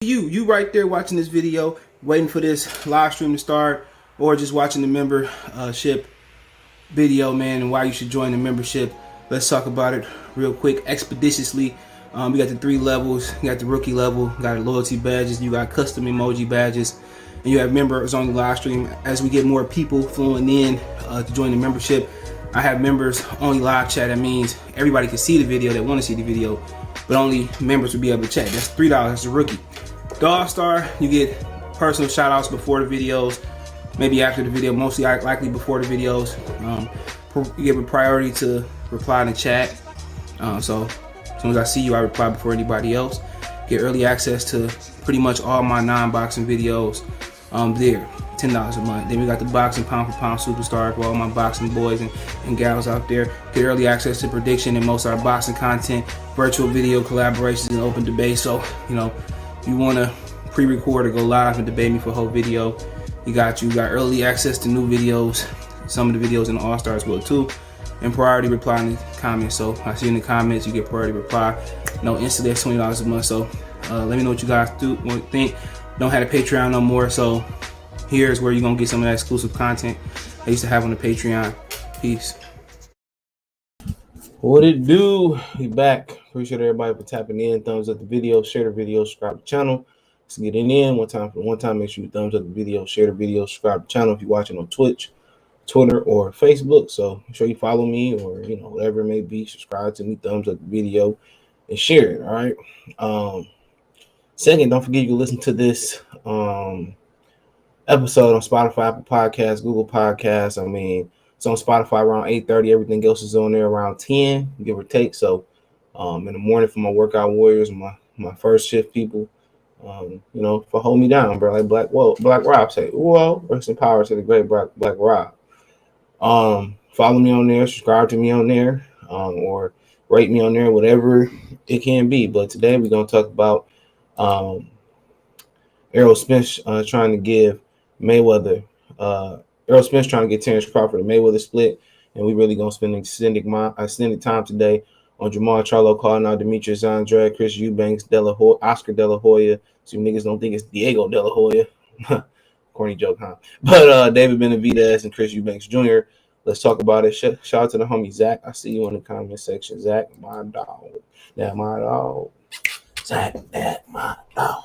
You right there watching this video, waiting for this live stream to start, or just watching the membership video, man, and why you should join the membership. Let's talk about it real quick, expeditiously. We got the 3 levels. You got the rookie level, got the loyalty badges, you got custom emoji badges, and you have members on the live stream. As we get more people flowing in to join the membership, I have members only live chat. That means everybody can see the video that want to see the video, but only members will be able to chat. That's $3. That's the rookie. The All-Star, you get personal shout outs before the videos, maybe after the video, mostly likely before the videos. You give a priority to reply in the chat. So as soon as I see you, I reply before anybody else. Get early access to pretty much all my non-boxing videos there, $10 a month. Then we got the boxing pound for pound superstar for all my boxing boys and gals out there. Get early access to prediction and most of our boxing content, virtual video collaborations, and open debate. So, you know, if you want to pre-record or go live and debate me for a whole video, you got early access to new videos. Some of the videos in the All-Stars will too. And priority reply in the comments. So I see in the comments, you get priority reply. No instant, that's $20 a month. So let me know what you guys think. Don't have a Patreon no more. So here's where you're going to get some of that exclusive content I used to have on the Patreon. Peace. What it do? We back. Appreciate everybody for tapping in. Thumbs up the video, share the video, subscribe to the channel. Let's get it in one time. Make sure you thumbs up the video, share the video, subscribe to the channel if you're watching on Twitch, Twitter, or Facebook. So make sure you follow me, or whatever it may be. Subscribe to me, thumbs up the video, and share it. All right. Second, don't forget you can listen to this episode on Spotify, Apple Podcasts, Google Podcasts. I mean, it's on Spotify around 8:30. Everything else is on there around 10, give or take. So in the morning for my workout warriors, my first shift people, for hold me down, bro. Like Black Rob say, whoa, rest in power to the great Black Rob. Follow me on there, subscribe to me on there, or rate me on there, whatever it can be. But today we're gonna talk about Errol Spence trying to give Mayweather, Errol Spence trying to get Terence Crawford and Mayweather split, and we really gonna spend extended time today on Jermall Charlo calling out Demetrius, Andrade, Chris Eubanks, Oscar De La Hoya. So you niggas don't think it's Diego De La Hoya. Corny joke, huh? But David Benavidez and Chris Eubanks Jr. Let's talk about it. Shout out to the homie Zach. I see you in the comment section. Zach, my dog. That my dog. Zach, that my dog.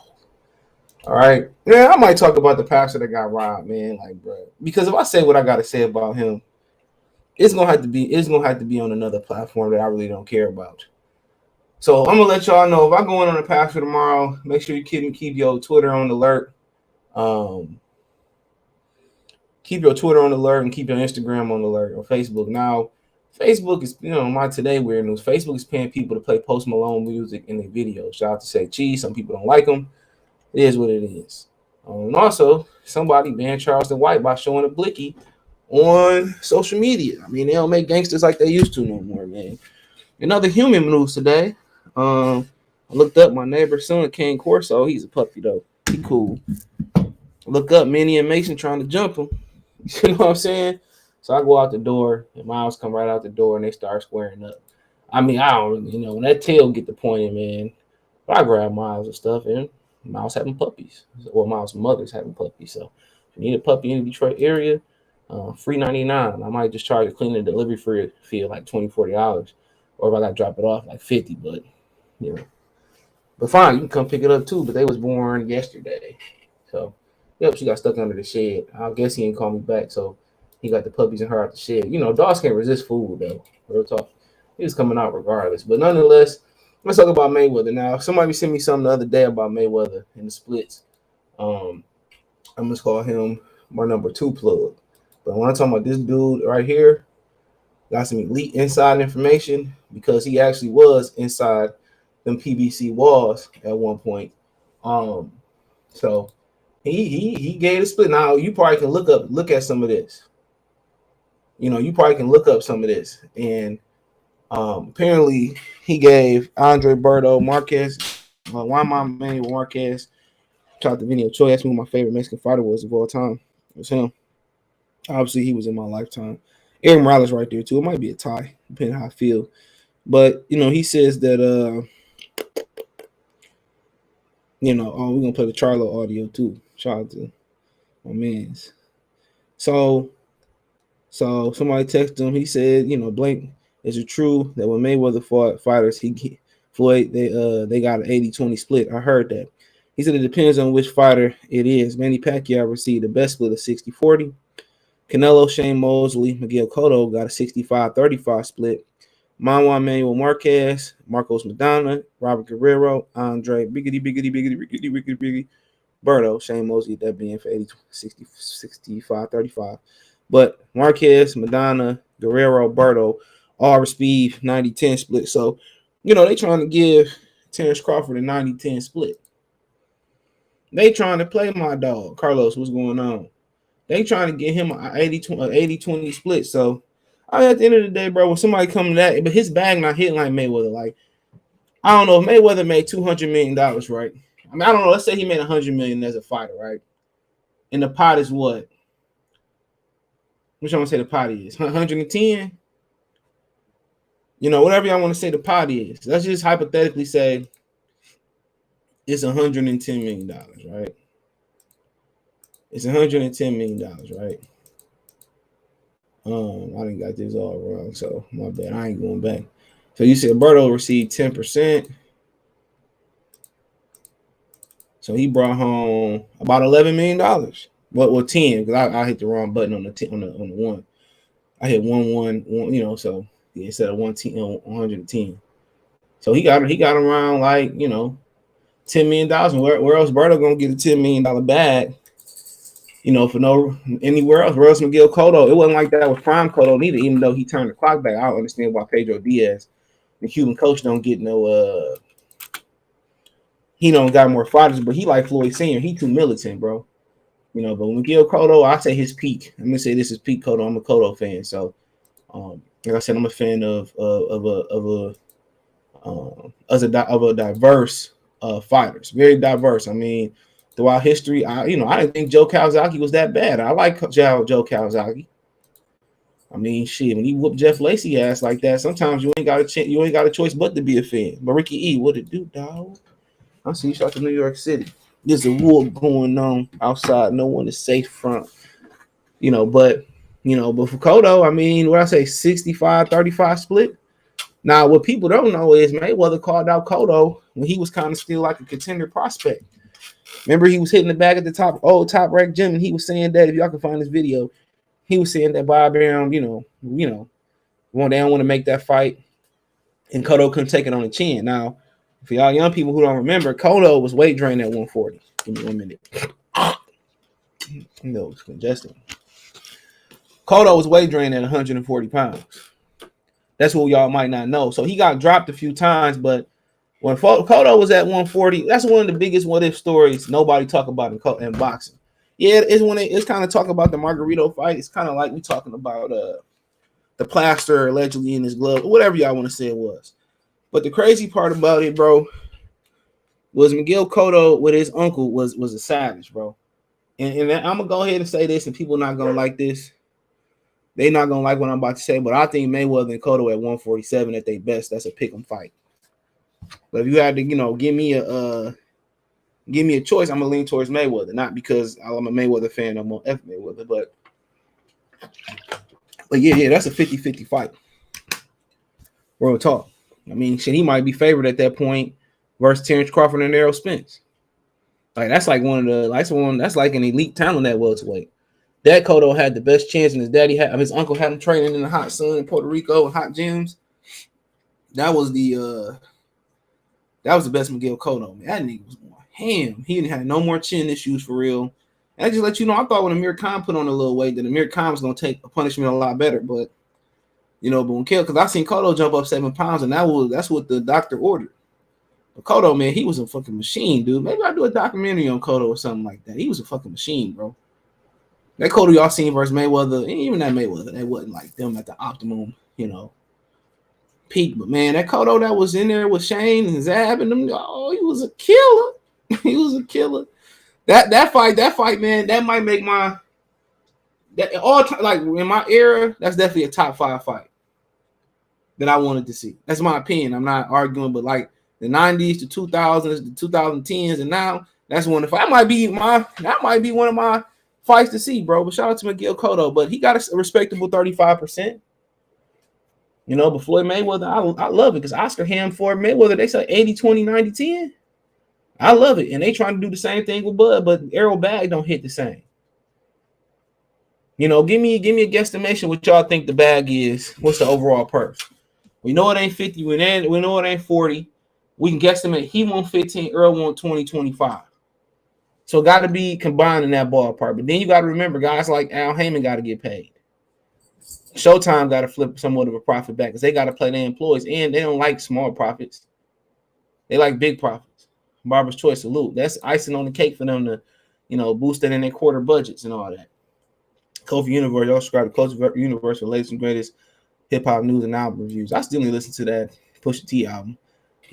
All right. Yeah, I might talk about the pastor that got robbed, man. Like, bro. Because if I say what I gotta say about him, it's gonna have to be on another platform that I really don't care about. So I'm gonna let y'all know if I go in on the pastor tomorrow, make sure you keep your Twitter on alert. Keep your Twitter on alert and keep your Instagram on alert, or Facebook. Now, Facebook is, my today weird news. Facebook is paying people to play Post Malone music in their videos. Shout out to Say Cheese. Some people don't like them. It is what it is. And also, somebody banned Charleston White by showing a blicky on social media. I mean, they don't make gangsters like they used to no more, man. Another human news today. I looked up my neighbor's son, King Corso. He's a puppy, though. He cool. Look up Minnie and Mason trying to jump him. You know what I'm saying? So I go out the door, and Miles come right out the door, and they start squaring up. I mean, I don't really, when that tail get the pointing, man, but I grab Miles and stuff, and Miles having puppies, or Miles' mother's having puppies. So if you need a puppy in the Detroit area, free $99. I might just charge a cleaning and delivery fee of like $20, $40, or if I got to drop it off, like $50. But but fine, you can come pick it up too. But they was born yesterday, so. Yep, she got stuck under the shed. I guess he ain't call me back, so he got the puppies and her out the shed. Dogs can't resist food, though. Real talk. He was coming out regardless. But nonetheless, let's talk about Mayweather. Now, somebody sent me something the other day about Mayweather in the splits. I'm going to call him my number 2 plug. But when I'm talking about this dude right here, got some elite inside information because he actually was inside them PBC walls at one point. So he gave a split. Now you probably can look at some of this. You probably can look up some of this. And apparently he gave Andre Berto Marquez, Juan Manuel Marquez, shot the video. Troy asked me who my favorite Mexican fighter was of all time. It was him. Obviously, he was in my lifetime. Erik Morales right there too. It might be a tie, depending on how I feel. But he says that we're gonna play the Charlo audio too. Shout out to my man's. So somebody texted him. He said, Blake, is it true that when Mayweather fought fighters, Floyd, they got an 80-20 split? I heard that. He said it depends on which fighter it is. Manny Pacquiao received the best split of 60-40. Canelo, Shane Mosley, Miguel Cotto got a 65-35 split. Manuel Manuel Marquez, Marcos Madonna, Robert Guerrero, Andre Biggity, Berto, Shane Mosley, that being for 65-35. But Marquez, Madonna, Guerrero, Berto all received 90-10 split. So, they trying to give Terence Crawford a 90-10 split. They trying to play my dog. Carlos, what's going on? They trying to get him an 80-20 split. So, at the end of the day, bro, when somebody come to that, but his bag not hitting like Mayweather. Like, I don't know if Mayweather made $200 million, right? I mean, I don't know. Let's say he made $100 million as a fighter, right? And the pot is what? Which I want to say the pot is 110. Whatever y'all want to say the pot is. Let's just hypothetically say it's $110 million, right? It's $110 million, right? I didn't got this all wrong, so my bad. I ain't going back. So you said Berto received 10%. So he brought home about $11 million. Well, 10, because I hit the wrong button on the 10, on the one. I hit 111, so yeah, instead of 110. So he got around like $10 million. And where else Berto gonna get a $10 million bag? For no anywhere else. Where else Miguel Cotto? It wasn't like that with Prime Cotto neither, even though he turned the clock back. I don't understand why Pedro Diaz, the Cuban coach, don't get no he don't got more fighters, but he like Floyd Sr. He too militant, bro. But Miguel Cotto, I say his peak. I'm gonna say this is peak Cotto. I'm a Cotto fan, so like I said, I'm a fan of a diverse fighters, very diverse. I mean, throughout history, I didn't think Joe Calzaghe was that bad. I like Joe Calzaghe. I mean, shit, when he whooped Jeff Lacey ass like that, sometimes you ain't got a choice but to be a fan. But Ricky E, what it do, dog? I see you shot to New York City. There's a war going on outside. No one is safe from, but for Cotto, I mean, what I say, 65-35 split. Now, what people don't know is Mayweather called out Cotto when he was kind of still like a contender prospect. Remember, he was hitting the bag at the top ranked gym, and he was saying that, if y'all can find this video, he was saying that Bob Arum, they don't want to make that fight, and Cotto couldn't take it on the chin. Now, for y'all young people who don't remember, Cotto was weight drained at 140. Give me 1 minute. No, it's congested. Cotto was weight drained at 140 pounds. That's what y'all might not know. So he got dropped a few times, but when Cotto was at 140, that's one of the biggest what-if stories nobody talk about in boxing. Yeah, it's kind of talk about the Margarito fight. It's kind of like we talking about the plaster allegedly in his glove, whatever y'all want to say it was. But the crazy part about it, bro, was Miguel Cotto with his uncle was a savage, bro. And I'm gonna go ahead and say this, and people not gonna like this. They not gonna like what I'm about to say, but I think Mayweather and Cotto at 147 at their best. That's a pick'em fight. But if you had to, give me a choice, I'm gonna lean towards Mayweather. Not because I'm a Mayweather fan, I'm on F Mayweather, but yeah, that's a 50-50 fight. Real talk. I mean, shit, he might be favored at that point versus Terence Crawford and Errol Spence. Like that's like that's like an elite talent at welterweight. That Cotto had the best chance, and his uncle had him training in the hot sun in Puerto Rico and hot gyms. That was the best Miguel Cotto, man. That nigga was going ham. He didn't have no more chin issues for real. And I just let you know, I thought when Amir Khan put on a little weight that Amir Khan was gonna take a punishment a lot better, but but when because I seen Cotto jump up 7 pounds, and that's what the doctor ordered. But Cotto, man, he was a fucking machine, dude. Maybe I'll do a documentary on Cotto or something like that. He was a fucking machine, bro. That Cotto y'all seen versus Mayweather, even that Mayweather, that wasn't like them at the optimum, peak. But man, that Cotto that was in there with Shane and Zab and them, he was a killer. He was a killer. That fight, man, that might make like in my era, that's definitely a top 5 fight that I wanted to see. That's my opinion. I'm not arguing, but like the 90s, the 2000s, the 2010s, and now that's one of that might be one of my fights to see, bro. But shout out to Miguel Cotto, but he got a respectable 35%. You know, but Floyd Mayweather, I love it because Oscar Ham for Mayweather, they say 80, 20, 90, 10. I love it. And they trying to do the same thing with Bud, but Errol bag don't hit the same. You know, give me a guesstimation what y'all think the bag is. What's the overall purse? We know it ain't 50. We know it ain't 40. We can guesstimate he won 15, Earl won 20, 25. So got to be combined in that ballpark. But then you got to remember, guys like Al Heyman got to get paid. Showtime got to flip somewhat of a profit back because they got to play their employees, and they don't like small profits. They like big profits. Barber's Choice, salute. That's icing on the cake for them to, you know, boost that in their quarter budgets and all that. Kofi Universe, y'all subscribe to Kofi Universe for latest and greatest hip hop news and album reviews. I still need to listen to that Pusha T album.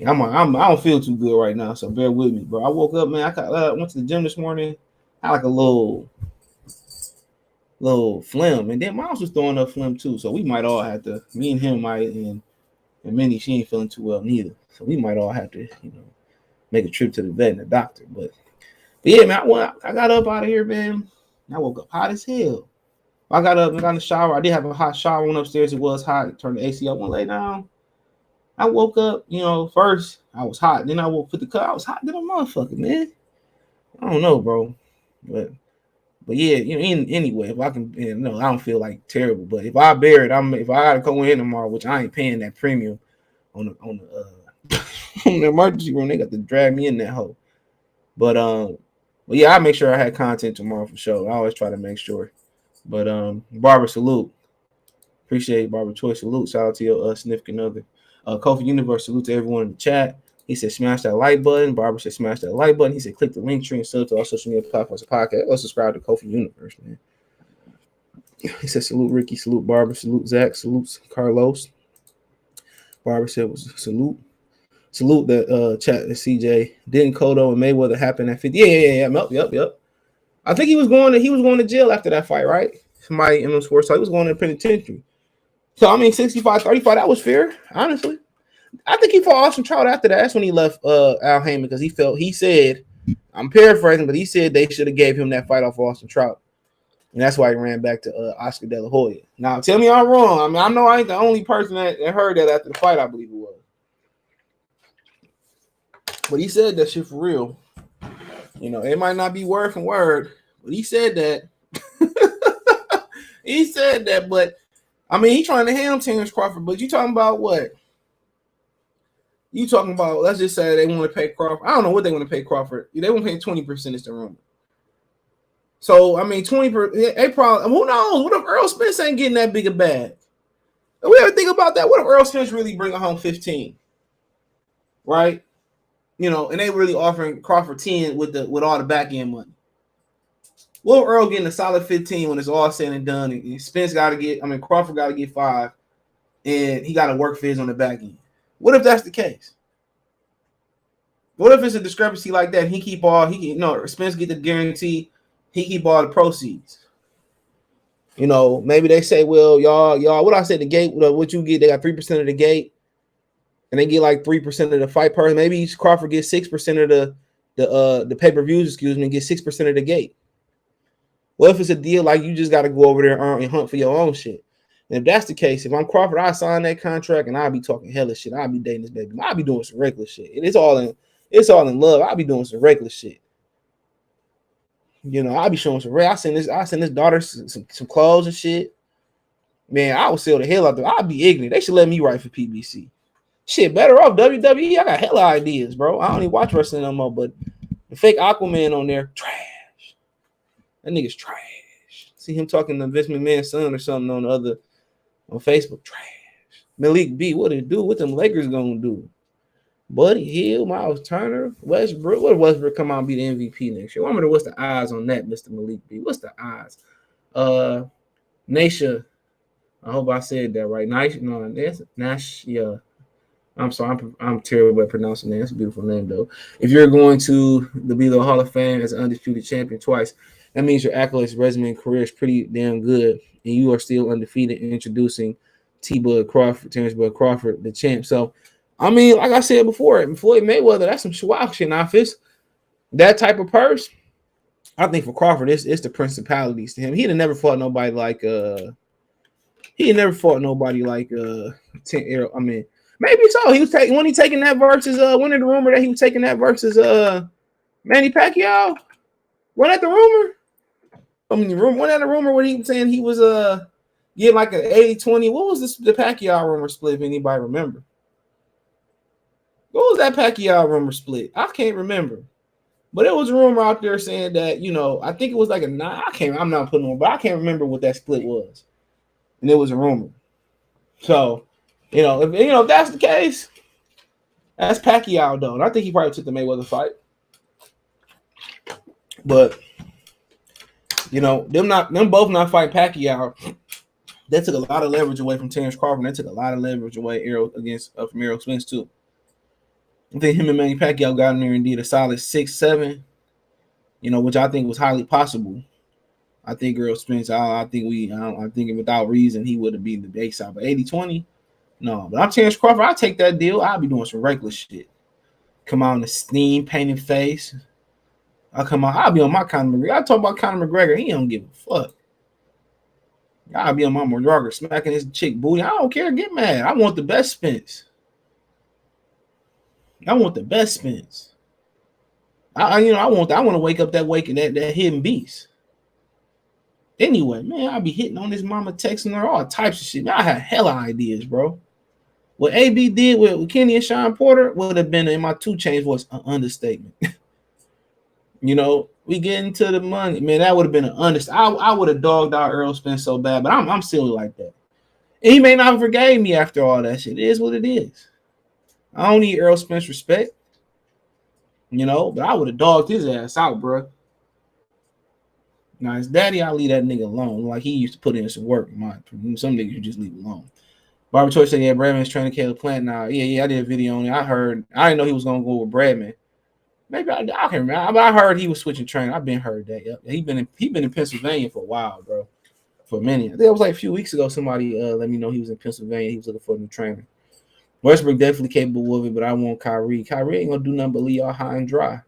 And I don't feel too good right now, so bear with me, bro. I woke up, man. I went to the gym this morning. I had like a little phlegm, and then Miles was throwing up phlegm too. So we might all have to. Me and him might, and Minnie, she ain't feeling too well neither. So we might all have to, you know, make a trip to the vet and the doctor. But yeah, man, I got up out of here, man. I woke up hot as hell. I got up and got in the shower. I did have a hot shower. Went upstairs. It was hot. Turned the AC up. Went lay down. I woke up. You know, first I was hot. Then I woke put the cut. I was hot. Then a motherfucker, man. I don't know, bro. But yeah, you know. Anyway, if I can, you know, I don't feel like terrible. But if I bear it, if I gotta go in tomorrow, which I ain't paying that premium on the on the emergency room, they got to drag me in that hole. But yeah, I make sure I had content tomorrow for sure. I always try to make sure. But Barber, salute. Appreciate Barber Choice, salute. Shout out to your significant other. Kofi Universe, salute to everyone in the chat. He said smash that like button. Barber said smash that like button. He said click the link tree and sub to all social media platforms. Podcast. Or subscribe to Kofi Universe, man. He said salute Ricky, salute Barber, salute Zach, salute Carlos. Barber said was salute. Salute that chat to CJ. Didn't Cotto and Mayweather happen at 50? Yeah. Yep. I think he was going to jail after that fight, right? Somebody in the sports, so he was going to the penitentiary. So I mean 65-35, that was fair, honestly. I think he fought Austin Trout after that. That's when he left Al Heyman because he said, I'm paraphrasing, but he said they should have gave him that fight off Austin Trout. And that's why he ran back to Oscar De La Hoya. Now, tell me I'm wrong. I mean, I know I ain't the only person that heard that after the fight, I believe it was. But he said that shit for real. You know, it might not be word for word, but he said that. He said that, but I mean, he trying to handle Terence Crawford, but you talking about what? You talking about, let's just say they want to pay Crawford. I don't know what they want to pay Crawford. They want to pay 20% is the rumor. So, I mean, 20%, they probably, who knows? What if Errol Spence ain't getting that big a bag? And we ever think about that? What if Errol Spence really bring home 15? Right? You know, and they really offering Crawford 10 with all the back end money. Will Earl getting a solid 15 when it's all said and done? And Spence Crawford got to get 5, and he got to work for his on the back end. What if that's the case? What if it's a discrepancy like that? Spence get the guarantee, he keep all the proceeds. You know, maybe they say, well, y'all, what I said, the gate, what you get, they got 3% of the gate, and they get like 3% of the fight person. Maybe Crawford gets 6% of the pay-per-views, and get 6% of the gate. What if it's a deal like you just got to go over there and hunt for your own shit? And if that's the case, if I'm Crawford, I sign that contract and I'll be talking hella shit. I'll be dating this baby. I'll be doing some reckless shit. It's all in love. I'll be doing some reckless shit. You know, I'll be showing some I send this daughter some clothes and shit. Man, I will sell the hell out there. I'll be ignorant. They should let me write for PBC. Shit, better off WWE. I got hella ideas, bro. I don't even watch wrestling no more, but the fake Aquaman on there, trash. That nigga's trash. See him talking to Vince McMahon's son or something on Facebook. Trash. Malik B, what it do? What them Lakers gonna do? Buddy Hield, Miles Turner, Westbrook. What if Westbrook come out and be the MVP next year? I wonder what's the odds on that, Mr. Malik B. What's the odds? Nasha, I hope I said that right. Nash, yeah. I'm sorry, I'm terrible at pronouncing that. That's a beautiful name, though. If you're going to be the Hall of Fame as an undisputed champion twice, that means your accolades, resume, and career is pretty damn good, and you are still undefeated. Introducing Terence Bud Crawford, the champ. So I mean, like I said before, Floyd Mayweather, that's some swag shit. Now, if it's that type of purse, I think for Crawford, it's the principalities to him. He'd have never fought nobody like he had never fought nobody like I mean, maybe so. He was taking when he taking that versus when did the rumor that he was taking that versus Manny Pacquiao? Wasn't that the rumor? I mean, wasn't that a rumor when he was saying he was getting like an 80-20? What was the Pacquiao rumor split, if anybody remember? What was that Pacquiao rumor split? I can't remember. But it was a rumor out there saying that, you know, I think it was like I'm not putting on, but I can't remember what that split was. And it was a rumor. So, if that's the case, that's Pacquiao though. And I think he probably took the Mayweather fight. But them both not fighting Pacquiao. That took a lot of leverage away from Terence Crawford. That took a lot of leverage away from Errol Spence too. I think him and Manny Pacquiao got in there and did a solid 6-7, which I think was highly possible. I think Errol Spence, I think without reason he would have beaten the base out. But 80-20, no. But I'm Terence Crawford. I'll take that deal. I'll be doing some reckless shit. Come out in the steam, painted face. I'll be on my Conor McGregor. I talk about Conor McGregor. He don't give a fuck. I'll be on my McGregor smacking his chick booty. I don't care. Get mad. I want the best Spence. I want the best Spence. I want to wake up that hidden beast. Anyway, man, I'll be hitting on this mama, texting her, all types of shit. Man, I had hella ideas, bro. What AB did with Kenny and Sean Porter would have been, in my 2 Chainz voice, an understatement. We get into the money, man. That would have been an understatement. I would have dogged out Errol Spence so bad, but I'm silly like that. And he may not have forgave me after all that shit. It is what it is. I don't need Errol Spence respect, but I would have dogged his ass out, bro. Now, his daddy, I'll leave that nigga alone. Like, he used to put in some work. Some niggas you just leave alone. Barbara Toy said, yeah, Bradman's training Caleb Plant now. Yeah, I did a video on it. I didn't know he was going to go with Bradman. Maybe I can't remember. I heard he was switching training. I've been heard that. Yep. He been in Pennsylvania for a while, bro. For a minute. I think it was like a few weeks ago. Somebody let me know he was in Pennsylvania. He was looking for a new trainer. Westbrook definitely capable of it, but I want Kyrie. Kyrie ain't gonna do nothing but leave y'all high and dry.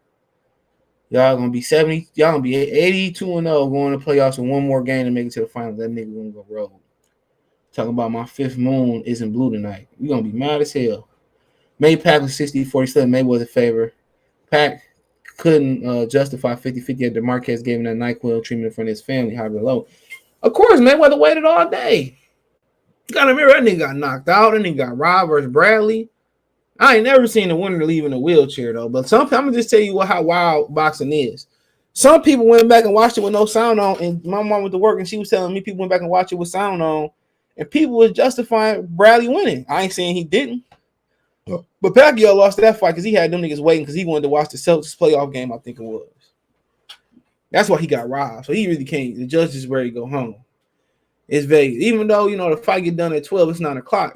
Y'all gonna be 70. Y'all gonna be 82-0 going to playoffs with one more game to make it to the finals. That nigga gonna go rogue. Talking about my 5th moon isn't blue tonight. We gonna be mad as hell. May Pack was 60-47. Mayweather favor. Pack couldn't justify 50-50 after Marquez gave him that NyQuil treatment in front of his family, however low. Of course, Mayweather waited all day. You gotta remember, that nigga got knocked out. That nigga got robbed versus Bradley. I ain't never seen a winner leave in a wheelchair, though. But I'm going to just tell you how wild boxing is. Some people went back and watched it with no sound on, and my mom went to work, and she was telling me people went back and watched it with sound on, and people was justifying Bradley winning. I ain't saying he didn't. But Pacquiao lost that fight because he had them niggas waiting because he wanted to watch the Celtics playoff game, I think it was. That's why he got robbed. So he really can't. The judge is ready to go home. It's Vegas. Even though, the fight get done at 12, it's 9 o'clock,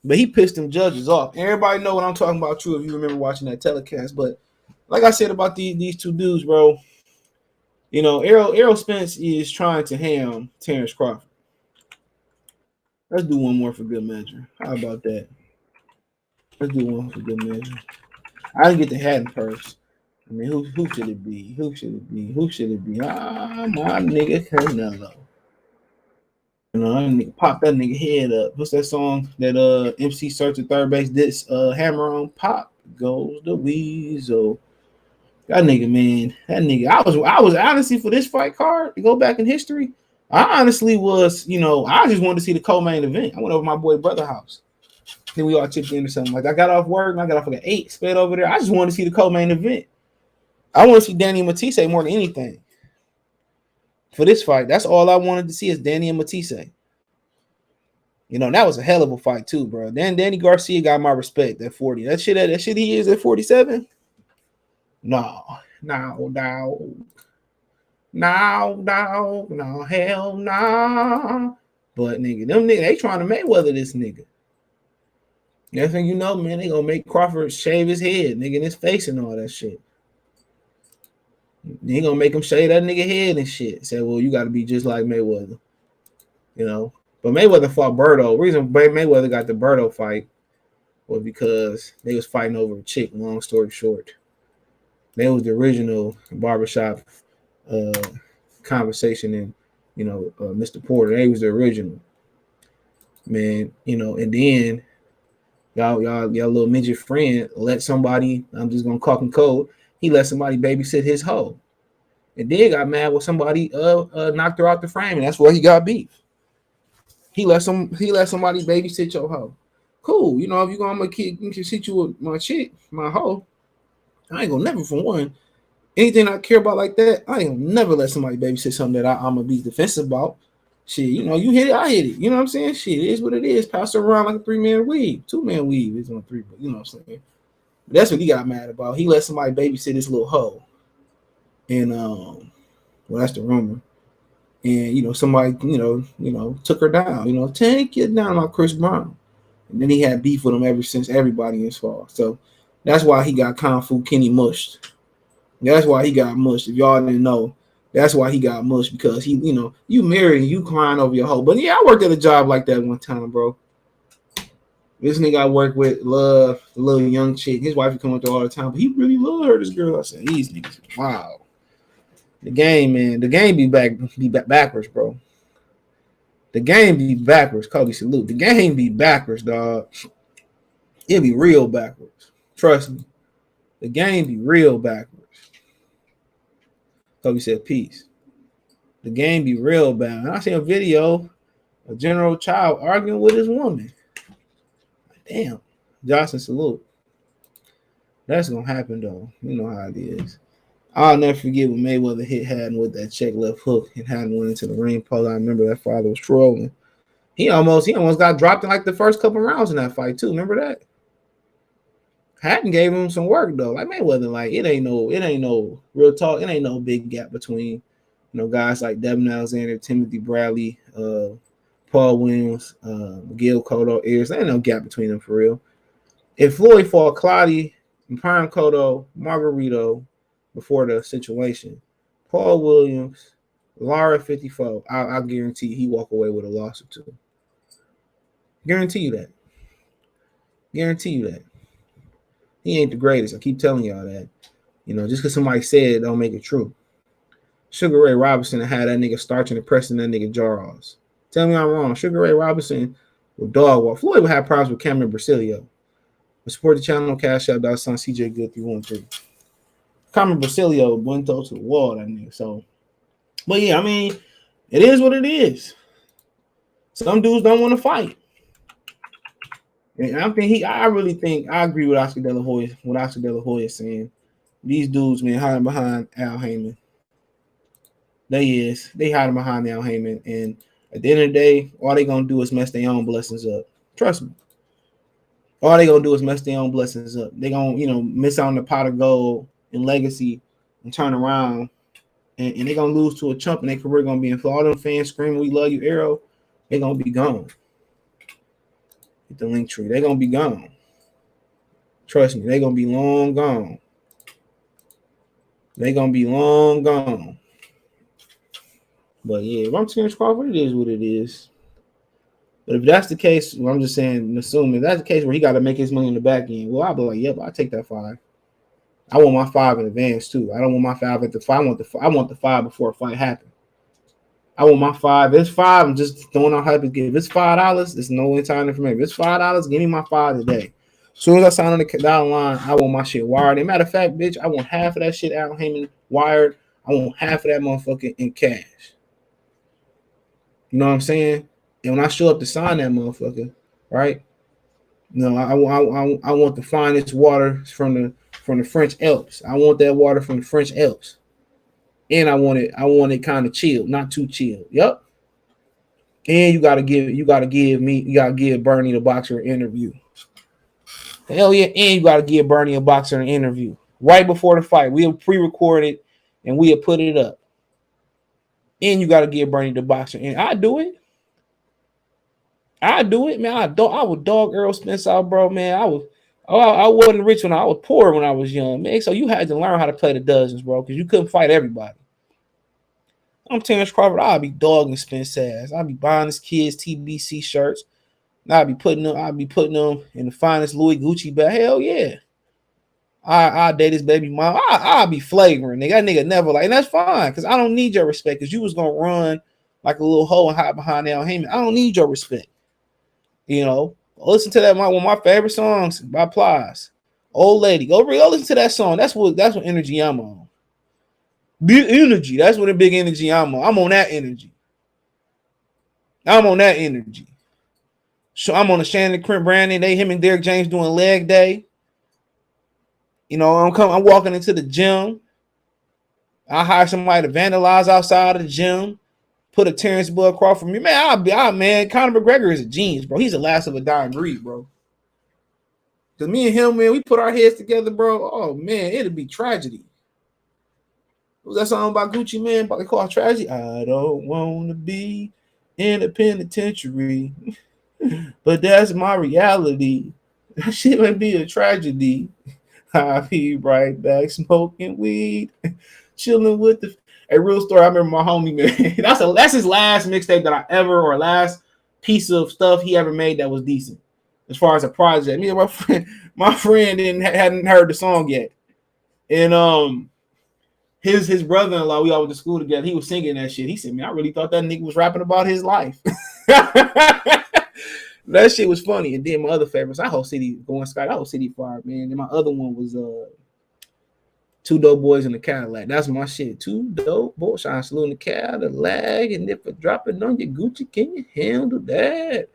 But he pissed them judges off. Everybody know what I'm talking about, true, if you remember watching that telecast. But like I said about these 2 dudes, bro, Errol Spence is trying to ham Terence Crawford. Let's do one more for good measure. How about that? Let's do one for good measure. I didn't get the hat first. I mean, who should it be? Who should it be? My nigga Canelo. That nigga pop that nigga head up. What's that song that MC Search at third base did hammer on? Pop goes the weasel. That nigga, man. That nigga. I was honestly, for this fight card to go back in history, I honestly was, I just wanted to see the co-main event. I went over to my boy brother's house. Then we all chipped in or something. Like, I got off work and I got off like 8, sped over there. I just wanted to see the co-main event. I want to see Danny and Matisse more than anything. For this fight, that's all I wanted to see is Danny and Matisse. That was a hell of a fight too, bro. Then Danny Garcia got my respect at 40. That shit he is at 47. No, hell no. But nigga, them niggas, they trying to Mayweather this nigga. Next thing you know, man, they gonna make Crawford shave his head, nigga, in his face and all that shit. They gonna make him shave that nigga head and shit. Say, well, you got to be just like Mayweather, But Mayweather fought Berto. The reason Mayweather got the Berto fight was because they was fighting over a chick. Long story short, they was the original barbershop conversation, and Mr. Porter. They was the original, man. And then y'all little midget friend let somebody. I'm just gonna call him code. He let somebody babysit his hoe, and then got mad when somebody knocked her out the frame, and that's where he got beef. He let somebody babysit your hoe. Cool, if you're gonna sit you with my chick, my hoe, I ain't gonna never, for one, anything I care about like that, I ain't gonna never let somebody babysit something that I'm gonna be defensive about. Shit, you hit it, I hit it. You know what I'm saying? Shit, it is what it is. Pass it around like a 3-man weave. 2-man weave is on 3, but you know what I'm saying? That's what he got mad about. He let somebody babysit his little hoe. And well, that's the rumor. And somebody, took her down, take it down like Chris Brown. And then he had beef with him ever since. Everybody is fault. So that's why he got Kung Fu Kenny mushed. That's why he got mushed. If y'all didn't know, that's why he got mushed, because he, you married and you crying over your hoe. But yeah, I worked at a job like that one time, bro. This nigga I work with love the little young chick. His wife would come up there all the time, but he really loved her, this girl. I said, these niggas, wow. The game, man. The game be backwards, bro. The game be backwards. Kobe, salute. The game be backwards, dog. It be real backwards. Trust me. The game be real backwards. Kobe said, peace. The game be real bad. And I seen a video of Jermall Charlo arguing with his woman. Damn. Johnson, salute. That's going to happen, though. You know how it is. I'll never forget when Mayweather hit Haddon with that check left hook and Haddon went into the ring post. I remember that father was trolling. He almost got dropped in like the first couple rounds in that fight too. Remember that? Haddon gave him some work though. Like Mayweather, like it ain't no real talk. It ain't no big gap between guys like Devin Alexander, Timothy Bradley, Paul Williams, Gil Cotto, Ayers. There ain't no gap between them for real. If Floyd fought Clottey and Prime Cotto, Margarito before the situation, Paul Williams, Lara 54, I'll guarantee you he walk away with a loss or two. Guarantee you that. Guarantee you that. He ain't the greatest. I keep telling y'all that. Just because somebody said it don't make it true. Sugar Ray Robinson had that nigga starching and pressing that nigga jaws. Tell me I'm wrong. Sugar Ray Robinson would dog walk. Floyd would have problems with Cameron Brasilio. But support the channel, cash out, son, CJ Good 313. Cameron Brasilio went to the wall, that nigga. So, but yeah, I mean, it is what it is. Some dudes don't want to fight. And I really think I agree with Oscar De La Hoya, what Oscar De La Hoya is saying. These dudes, man, hiding behind Al Heyman. They hiding behind Al Heyman. And at the end of the day, all they gonna do is mess their own blessings up. Trust me. All they gonna do is mess their own blessings up. They gonna, miss out on the pot of gold and legacy and turn around and they're gonna lose to a chump and their career gonna be in. For all them fans screaming, "We love you, Errol," they're gonna be gone. Hit the link tree. They're gonna be gone. Trust me, they're gonna be long gone. They're gonna be long gone. But yeah, if I'm Terence Crawford, it is what it is. But if that's the case, I'm just saying, assuming that's the case where he got to make his money in the back end, well, I'll be like, yep, I'll take that 5. I want my 5 in advance too. I don't want my 5 at the 5. I want the 5 before a fight happens. I want my 5. It's 5. I'm just throwing out hype again. If it's $5, it's no time for me. If it's $5, give me my 5 today. As soon as I sign on the down line, I want my shit wired. As a matter of fact, bitch, I want half of that shit Al Heyman wired. I want half of that motherfucker in cash. You know what I'm saying? And when I show up to sign that motherfucker, right? I want the finest water from the French Alps. I want that water from the French Alps. And I want it kind of chill, not too chill. Yep. And you gotta give Bernie the boxer an interview. Hell yeah, and you gotta give Bernie a boxer an interview. Right before the fight. We'll pre-record it and we'll put it up. And you gotta give Bernie the boxer. And I do it, man. I would dog Errol Spence out, bro, man. I wasn't rich when I was poor when I was young, man. So you had to learn how to play the dozens, bro, because you couldn't fight everybody. I'm Terence Crawford. I'll be dogging Spence ass. I'll be buying his kids TBC shirts. I'll be putting them in the finest Louis Gucci bag. Hell yeah. I date this baby mom. I'll be flavoring. That nigga never like, and that's fine, because I don't need your respect, because you was gonna run like a little hoe and hide behind Al Heyman. I don't need your respect. You know, listen to that. One of my favorite songs by Plies. Old Lady. Go listen to that song. That's what energy I'm on. Big energy. That's what the big energy I'm on. I'm on that energy. I'm on that energy. So I'm on the Shannon Crimp Brandon. Him and Derek James doing leg day. You know, I'm walking into the gym. I hire somebody to vandalize outside of the gym. Put a Terence Crawford for me. Man, man, Conor McGregor is a genius, bro. He's the last of a dying breed, bro. Because me and him, man, we put our heads together, bro. Oh, man, it'd be tragedy. What was that song by Gucci, man? They call it Tragedy? I don't want to be in a penitentiary, but that's my reality. That shit might be a tragedy. I'll be right back smoking weed, chilling with the... A real story. I remember my homie, man. That's his last mixtape that I ever, or last piece of stuff he ever made that was decent. As far as a project, me and my friend hadn't heard the song yet, and his brother-in-law, we all went to school together. He was singing that shit. He said, "Man, I really thought that nigga was rapping about his life." That shit was funny. And then my other favorites, I Whole City Going Sky. That Whole City Fire, man. And my other one was Two Dope Boys in the Cadillac. That's my shit. Two dope boys. Shine salute in the Cadillac. And if I drop it on your Gucci, can you handle that?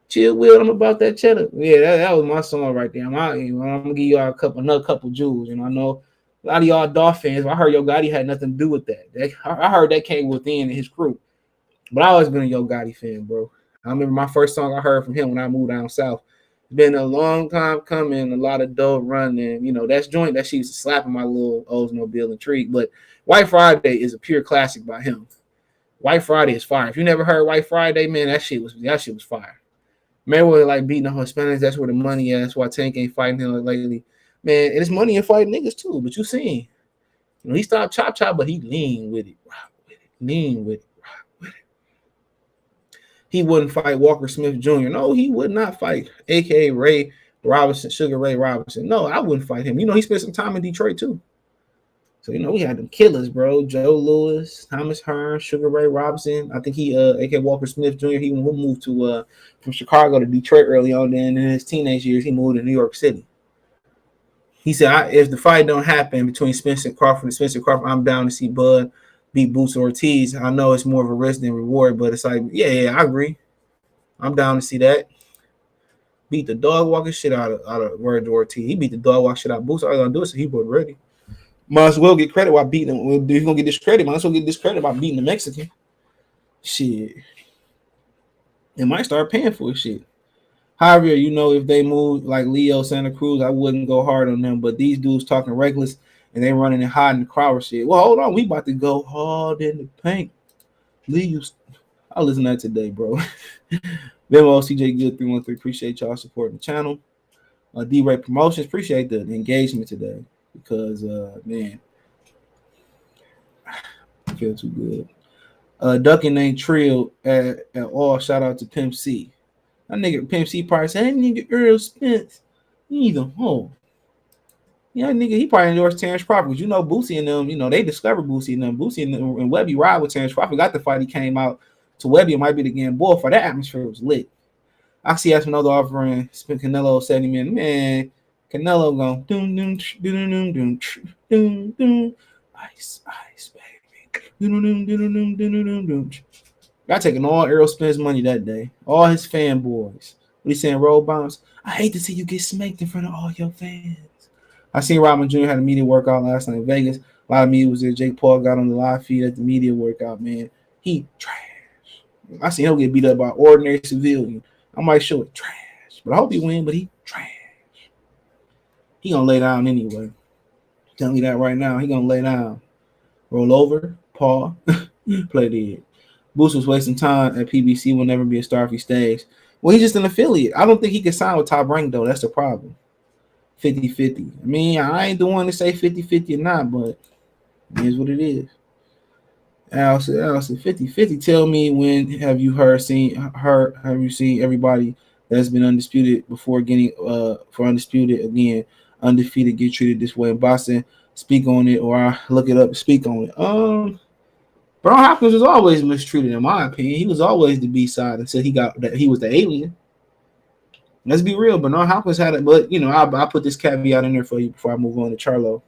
Chill, Will. I'm about that cheddar. Yeah, that was my song right there. I'm gonna give y'all another couple jewels. You know, I know a lot of y'all Dolph fans. I heard Yo Gotti had nothing to do with that. I heard that came within his crew. But I always been a Yo Gotti fan, bro. I remember my first song I heard from him when I moved down south. It's been a long time coming, a lot of dope running. You know, that's joint that she used to slap in my little Oldsmobile Intrigue. But White Friday is a pure classic by him. White Friday is fire. If you never heard White Friday, man, that shit was fire. Mayweather like beating the Hispanics. That's where the money is. That's why Tank ain't fighting him lately. Man, and it's money in fighting niggas too. But you seen, you know, he stopped chop, but he lean with it, rock with it, lean with it, rock with it. He wouldn't fight Walker Smith Jr. No, he would not fight, a.k.a. Ray Robinson, Sugar Ray Robinson. No, I wouldn't fight him. You know, he spent some time in Detroit too. So, you know, we had them killers, bro. Joe Louis, Thomas Hearn, Sugar Ray Robinson. I think he, a.k.a. Walker Smith Jr., he moved to from Chicago to Detroit early on. Then in his teenage years, he moved to New York City. He said, if the fight don't happen between Spencer Crawford, I'm down to see Bud beat Boots Ortiz. I know it's more of a risk than reward, but it's like, yeah, I agree. I'm down to see that. Beat the dog walking shit out of Word Ortiz. He beat the dog walking shit out of Boots. All he's gonna do is he was ready. Might as well get credit while beating him. If you're gonna get discredit, might as well get discredit by beating the Mexican. Shit. It might start paying for his shit. However, you know, if they move like Leo Santa Cruz, I wouldn't go hard on them. But these dudes talking reckless and they running and hiding the crowd shit. Well, hold on, we about to go hard in the paint. Leaves. I'll listen to that today, bro. Venmo, CJ Good 313. Appreciate y'all supporting the channel. D-Ray Promotions. Appreciate the engagement today. Because man, I feel too good. Ducking ain't trill at all. Shout out to Pimp C. That nigga Pimp C probably said, "Hey nigga, Errol Spence, he's a hoe." Yeah, nigga, he probably endorsed Terence Crawford. You know, Boosie and them, you know, they discovered Boosie and them. Boosie and Webby ride with Terence Crawford. Got the fight, he came out to Webby. It might be the game boy for that atmosphere was lit. I see another offering, spent Canelo 70 million. Man, Canelo going doom doom doom doom doom doom doom ice baby doom doom doom doom doom doom doom. Got taking all Errol Spence money that day. All his fanboys. What he saying? Roll bombs. I hate to see you get smacked in front of all your fans. I seen Robin Jr. had a media workout last night in Vegas. A lot of media was there. Jake Paul got on the live feed at the media workout. Man, he trash. I seen him get beat up by ordinary civilian. I might show it trash, but I hope he win. But he trash. He gonna lay down anyway. Telling you that right now. He gonna lay down. Roll over. Paul. Play dead. Boost was wasting time at PBC. Will never be a star if he stays. Well, he's just an affiliate. I don't think he can sign with Top Rank, though. That's the problem. 50-50. I mean, I ain't the one to say 50-50 or not, but it is what it is. Al said 50-50. Tell me, when have you seen everybody that's been undisputed before getting for undisputed again. Undefeated get treated this way in boxing. Speak on it, or I look it up and speak on it. Bernard Hopkins was always mistreated, in my opinion. He was always the B side until he got that he was the alien. Let's be real. Bernard Hopkins had it, but I put this caveat in there for you before I move on to Charlo.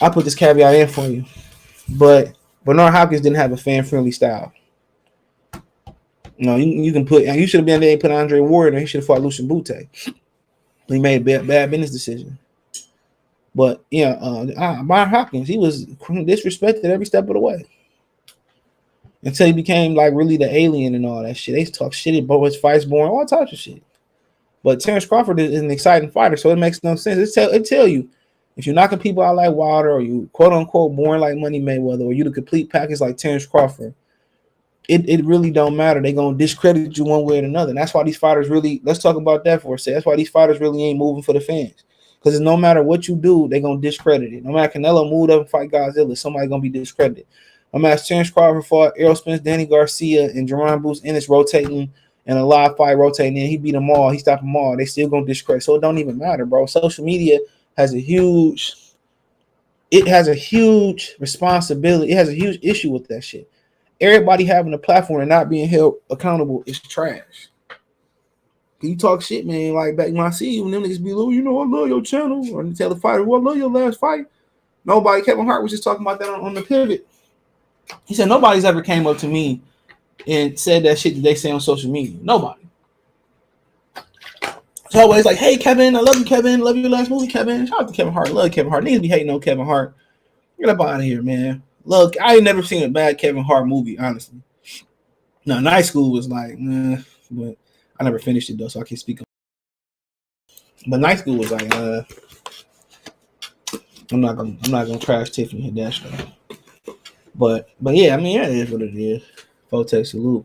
I put this caveat in for you, but Bernard Hopkins didn't have a fan friendly style. No, you can put. You should have been there and put Andre Ward, and he should have fought Lucian Bute. He made a bad business decision. But Bernard Hopkins, he was disrespected every step of the way until he became like really the alien and all that shit. They talk shit about his fights born, all types of shit. But Terence Crawford is an exciting fighter, so it makes no sense. It tell you if you're knocking people out like Wilder, or you quote unquote born like Money Mayweather, or you the complete package like Terence Crawford, it really don't matter. They're gonna discredit you one way or another. And that's why these fighters really, let's talk about that for a second. That's why these fighters really ain't moving for the fans. Because no matter what you do, they're gonna discredit it. No matter Canelo moved up and fight Godzilla, somebody's gonna be discredited. No matter Terence Crawford fought Errol Spence, Danny Garcia, and Jermall Bruce Ennis rotating and a live fight rotating in, he beat them all, he stopped them all. They still gonna discredit. So it don't even matter, bro. Social media has a huge responsibility. It has a huge issue with that shit. Everybody having a platform and not being held accountable is trash. You talk shit, man. Like back when I see you, and them niggas be like, I love your channel. Or tell the fighter, well, I love your last fight. Nobody, Kevin Hart was just talking about that on the pivot. He said, nobody's ever came up to me and said that shit that they say on social media. Nobody. It's always like, hey, Kevin, I love you, Kevin. Love your last movie, Kevin. Shout out to Kevin Hart. Love Kevin Hart. Niggas be hating on Kevin Hart. Get up out of here, man. Look, I ain't never seen a bad Kevin Hart movie, honestly. No, Night School was like, but I never finished it though, so I can't speak on it. But Night School was like, I'm not gonna trash Tiffany Haddash though. But yeah, I mean, that is what it is. Fotex salute.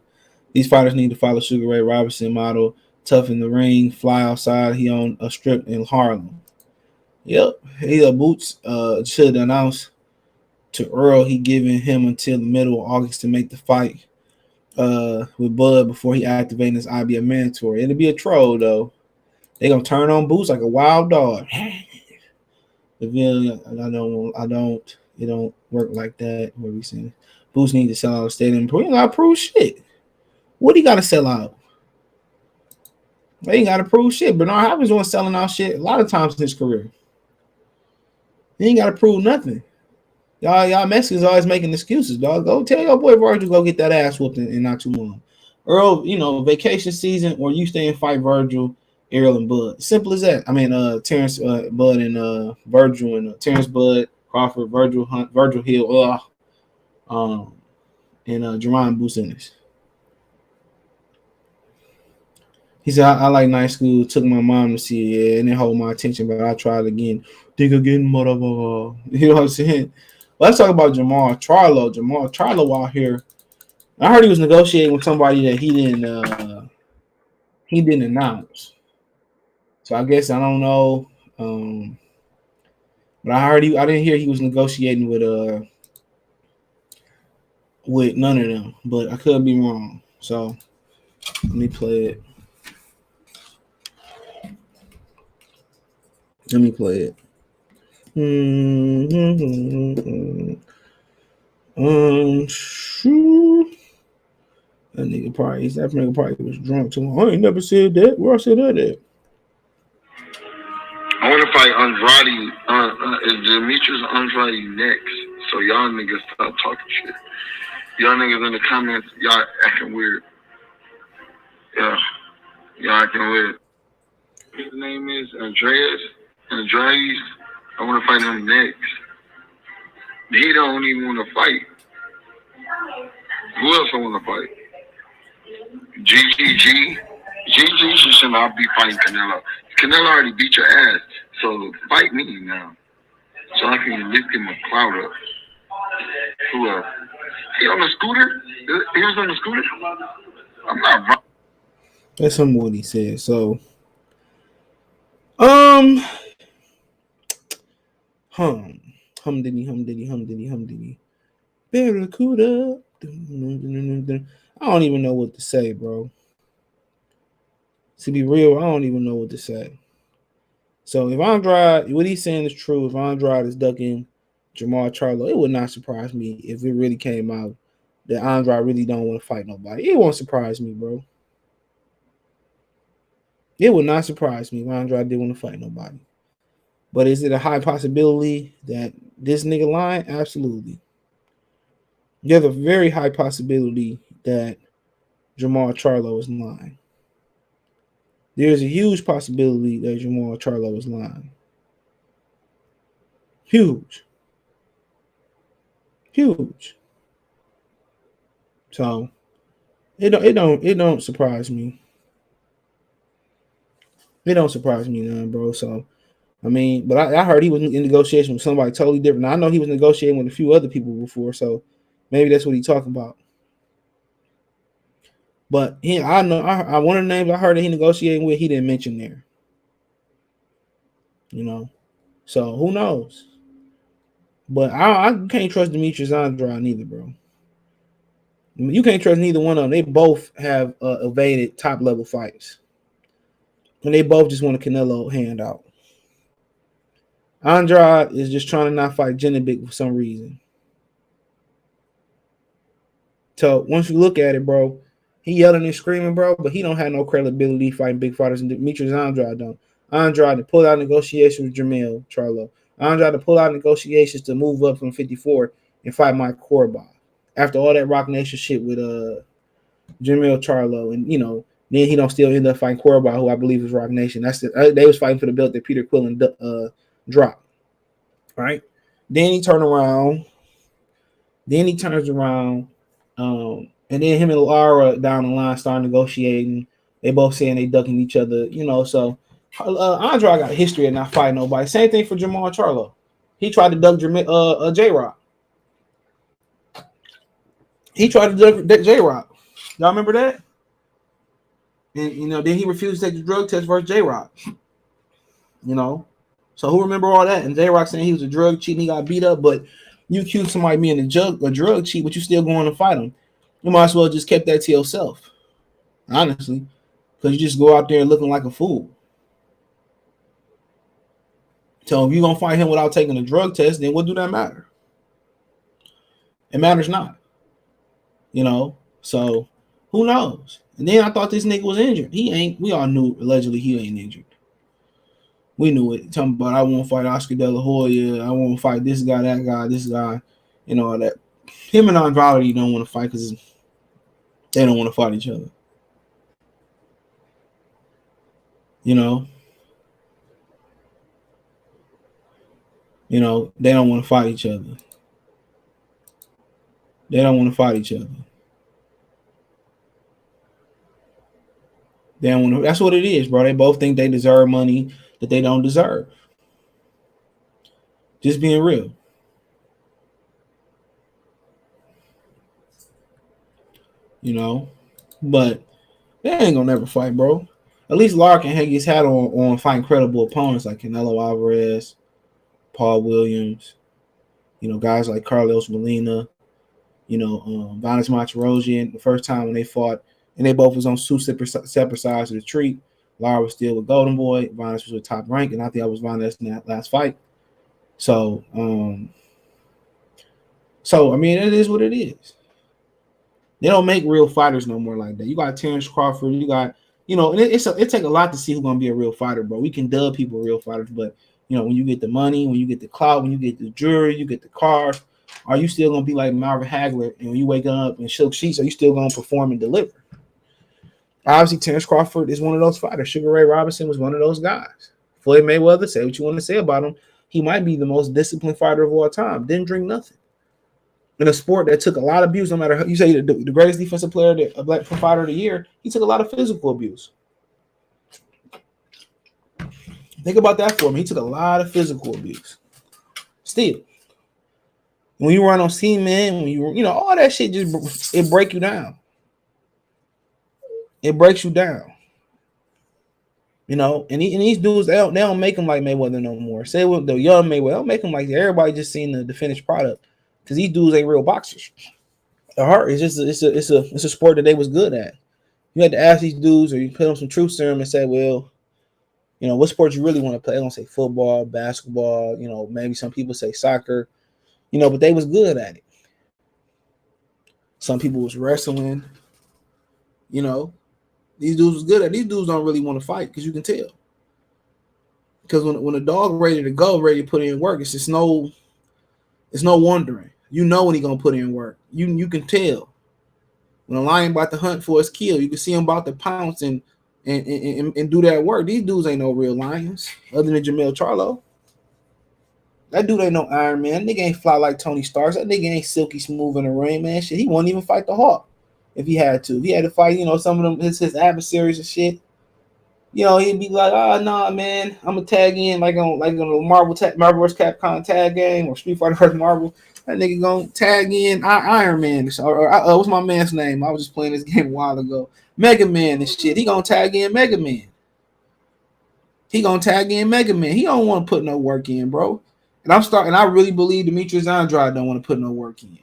These fighters need to follow Sugar Ray Robinson model, tough in the ring, fly outside. He on a strip in Harlem. Yep, Boots should announce to Earl he giving him until the middle of August to make the fight with Bud before he activating his IBF mandatory. It'll be a troll though. They gonna turn on Boots like a wild dog. It don't work like that. What we saying? Boots need to sell out the stadium. He ain't gotta prove shit. What he gotta sell out? They ain't gotta prove shit. Bernard Hopkins doing selling out shit a lot of times in his career. He ain't gotta prove nothing. Y'all Mexicans always making excuses, dog. Go tell your boy Virgil go get that ass whooped in not too long. Earl, vacation season, or you stay and fight Virgil, Errol, and Bud. Simple as that. I mean, Terence, Bud, and Virgil, and Terence, Bud, Crawford, Virgil Hunt, Virgil Hill, and Jerron Bucenis. He said, I like Night School. Took my mom to see it, and it hold my attention, but I tried again. Think again, motherfucker. You know what I'm saying? Let's talk about Jermall Charlo. Jermall Charlo out here. I heard he was negotiating with somebody that he didn't announce. So I guess I don't know. But I didn't hear he was negotiating with none of them. But I could be wrong. So let me play it. That nigga probably was drunk too. I ain't never said that. Where I said that at? I want to fight Andrade. Is Demetrius Andrade next? So y'all niggas stop talking shit. Y'all niggas in the comments, y'all acting weird. Yeah, y'all acting weird. His name is Andrade. I want to fight him next. He don't even want to fight. Who else I want to fight? GGG should not be fighting Canelo. Canelo already beat your ass, so fight me now, so I can lift him a cloud up. Who else? He on the scooter? He was on the scooter? I'm not wrong. That's some what he said. So, humdiddy. Barracuda. I don't even know what to say, bro. To be real, I don't even know what to say. So if Andrade, what he's saying is true, if Andrade is ducking Jermall Charlo, it would not surprise me if it really came out that Andrade really don't want to fight nobody. It won't surprise me, bro. It would not surprise me if Andrade didn't want to fight nobody. But is it a high possibility that this nigga lying? Absolutely. There's a very high possibility that Jermall Charlo is lying. There's a huge possibility that Jermall Charlo is lying. Huge. So it don't surprise me. It don't surprise me none, bro. So I mean, but I heard he was in negotiation with somebody totally different. Now, I know he was negotiating with a few other people before, so maybe that's what he's talking about. But I know one of the names I heard that he negotiating with, he didn't mention there. So who knows? But I can't trust Demetrius Andrade neither, bro. You can't trust neither one of them. They both have evaded top level fights, and they both just want a Canelo handout. Andrade is just trying to not fight Benavidez for some reason. So once you look at it, bro, he yelling and screaming, bro, but he don't have no credibility fighting big fighters. And Demetrius Andrade don't. Andrade to pull out negotiations with Jermall Charlo. Andrade to pull out negotiations to move up from 54 and fight Mike Korobov. After all that Rock Nation shit with Jermall Charlo, and then he don't still end up fighting Korobov, who I believe is Rock Nation. They was fighting for the belt that Peter Quillen dropped. Right? Then he turned around. Then he turns around. And then him and Lara down the line start negotiating. They both saying they ducking each other, So Andrade got a history of not fighting nobody. Same thing for Jermall Charlo. He tried to duck J-Rock. He tried to duck J-Rock. Y'all remember that? And then he refused to take the drug test versus J-Rock. So who remember all that? And J-Rock saying he was a drug cheat and he got beat up, but you accuse somebody being a drug cheat, but you still going to fight him. You might as well just kept that to yourself, honestly, because you just go out there looking like a fool. So if you're going to fight him without taking a drug test, then what do that matter? It matters not. So who knows? And then I thought this nigga was injured. He ain't. We all knew allegedly he ain't injured. We knew it. Talking about I won't fight Oscar De La Hoya. I won't fight this guy, that guy, this guy. All that. Him and Andrade don't want to fight because they don't want to fight each other. They don't want to fight each other. They don't want to fight each other. They don't want to. That's what it is, bro. They both think they deserve money that they don't deserve. Just being real. But they ain't gonna never fight, bro. At least Lara can hang his hat on fighting credible opponents like Canelo Alvarez, Paul Williams, guys like Carlos Molina, Vanes Monterosian. The first time when they fought, and they both was on two separate sides of the tree. Lara was still with Golden Boy. Vanes was with Top Rank, and I think I was Vanes in that last fight. So, I mean, it is what it is. They don't make real fighters no more like that. You got Terence Crawford. You got, and it takes a lot to see who's going to be a real fighter, bro. We can dub people real fighters, but, when you get the money, when you get the clout, when you get the jury, you get the cars, are you still going to be like Marvin Hagler, and when you wake up and shook sheets, are you still going to perform and deliver? Obviously, Terence Crawford is one of those fighters. Sugar Ray Robinson was one of those guys. Floyd Mayweather, say what you want to say about him. He might be the most disciplined fighter of all time. Didn't drink nothing. In a sport that took a lot of abuse, no matter how you say the greatest defensive player, a black fighter of the year, he took a lot of physical abuse. Think about that for me. He took a lot of physical abuse. Still, when you run on cement, when you all that shit it break you down. It breaks you down. And these dudes, they don't make them like Mayweather no more. Say with the young Mayweather, they don't make them like that. Everybody just seen the finished product because these dudes ain't real boxers. The heart is just it's a sport that they was good at. You had to ask these dudes, or you put them some truth serum and say, well, what sport you really want to play? They're gonna say football, basketball. Maybe some people say soccer. But they was good at it. Some people was wrestling. These dudes was good at it. These dudes don't really want to fight because you can tell. Because when a dog ready to go, ready to put in work, it's no wondering. When he gonna put in work. You can tell. When a lion about to hunt for his kill, you can see him about to pounce and do that work. These dudes ain't no real lions, other than Jermall Charlo. That dude ain't no Iron Man. That nigga ain't fly like Tony Stark. That nigga ain't silky smooth in the ring, man. Shit, he won't even fight the Hawk if he had to. If he had to fight, some of them his adversaries and shit. He'd be like, nah, man, I'm gonna tag in like on a Marvel vs. Capcom tag game or Street Fighter vs. Marvel. That nigga gonna tag in Iron Man or what's my man's name? I was just playing this game a while ago. Mega Man and shit. He gonna tag in Mega Man. He don't want to put no work in, bro. And I really believe Demetrius Andrade don't want to put no work in.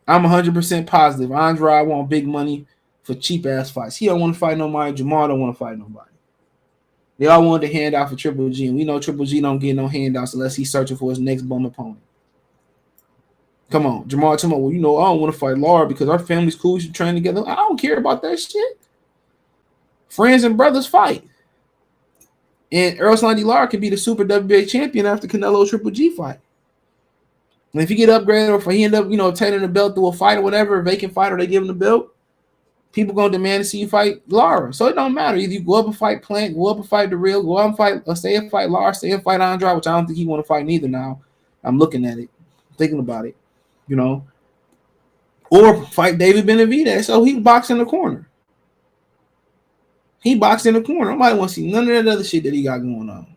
I'm 100% positive. Andrade want big money for cheap ass fights. He don't want to fight nobody. Jermall don't want to fight nobody. They all wanted to hand out for Triple G, and we know Triple G don't get no handouts unless he's searching for his next bum opponent. Come on, Jermall, tell me, well, I don't want to fight Laura because our family's cool. We should train together. I don't care about that shit. Friends and brothers fight. And Errol Spence Jr can be the Super WBA champion after Canelo Triple G fight. And if he get upgraded or if he end up, obtaining the belt through a fight or whatever, a vacant fight, or they give him the belt, people gonna demand to see you fight Lara. So it don't matter. Either you go up and fight Plant, go up and fight The Real, go up and fight, stay and fight Lara, stay and fight Andrade, which I don't think he want to fight neither now. I'm looking at it, thinking about it, Or fight David Benavidez. So he boxed in the corner. Nobody want to see none of that other shit that he got going on.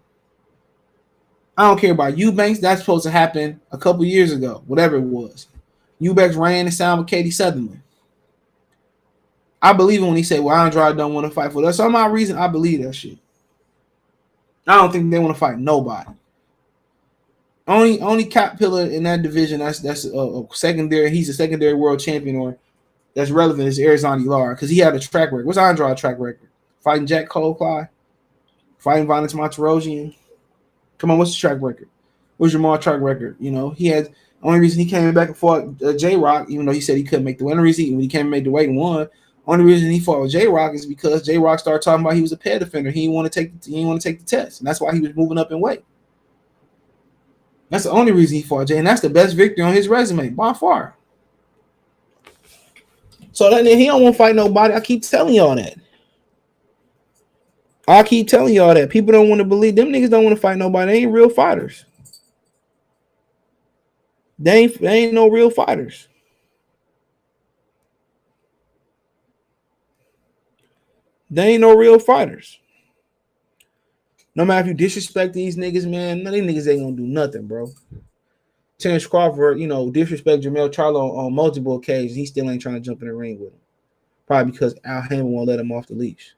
I don't care about Eubanks. That's supposed to happen a couple years ago, whatever it was. Eubanks ran and signed with Katie Sutherland. I believe it when he said, well, Andrade don't want to fight for us. For some odd reason, I believe that shit. I don't think they want to fight nobody. Only cap pillar in that division that's a secondary. He's a secondary world champion or that's relevant is Arizona Lara because he had a track record. What's Andrade's track record? Fighting Jack Cole, fighting Violence Monterosian. Come on, what's his track record? What's Jermall track record? He had only reason he came back and fought J-Rock, even though he said he couldn't make the win. When he came and made the weight and won. Only reason he fought with J-Rock is because J-Rock started talking about he was a pad defender. He didn't want to take the test, and that's why he was moving up in weight. That's the only reason he fought Jay, and that's the best victory on his resume by far. So that he don't want to fight nobody. I keep telling y'all that. People don't want to believe them niggas don't want to fight nobody. They ain't real fighters. They ain't no real fighters. They ain't no real fighters. No matter if you disrespect these niggas, man, none of these niggas ain't gonna do nothing, bro. Terence Crawford, disrespect Jermall Charlo on multiple occasions. He still ain't trying to jump in the ring with him. Probably because Al Hammond won't let him off the leash.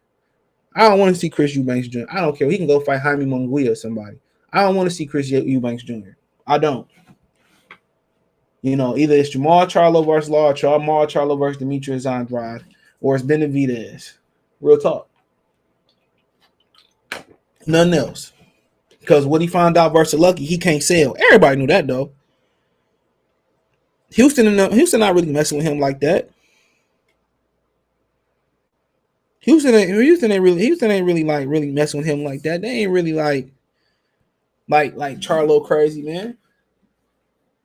I don't want to see Chris Eubanks Jr. I don't care. He can go fight Jaime Munguia or somebody. I don't want to see Chris Eubanks Jr. I don't. Either it's Jermall Charlo versus Lara, Jermall Charlo versus Demetrius Andrade, or it's Benavidez. Real talk. Nothing else. Because what he found out versus Lucky, he can't sell. Everybody knew that, though. Houston not really messing with him like that. Houston ain't really like really messing with him like that. They ain't really like Charlo crazy, man.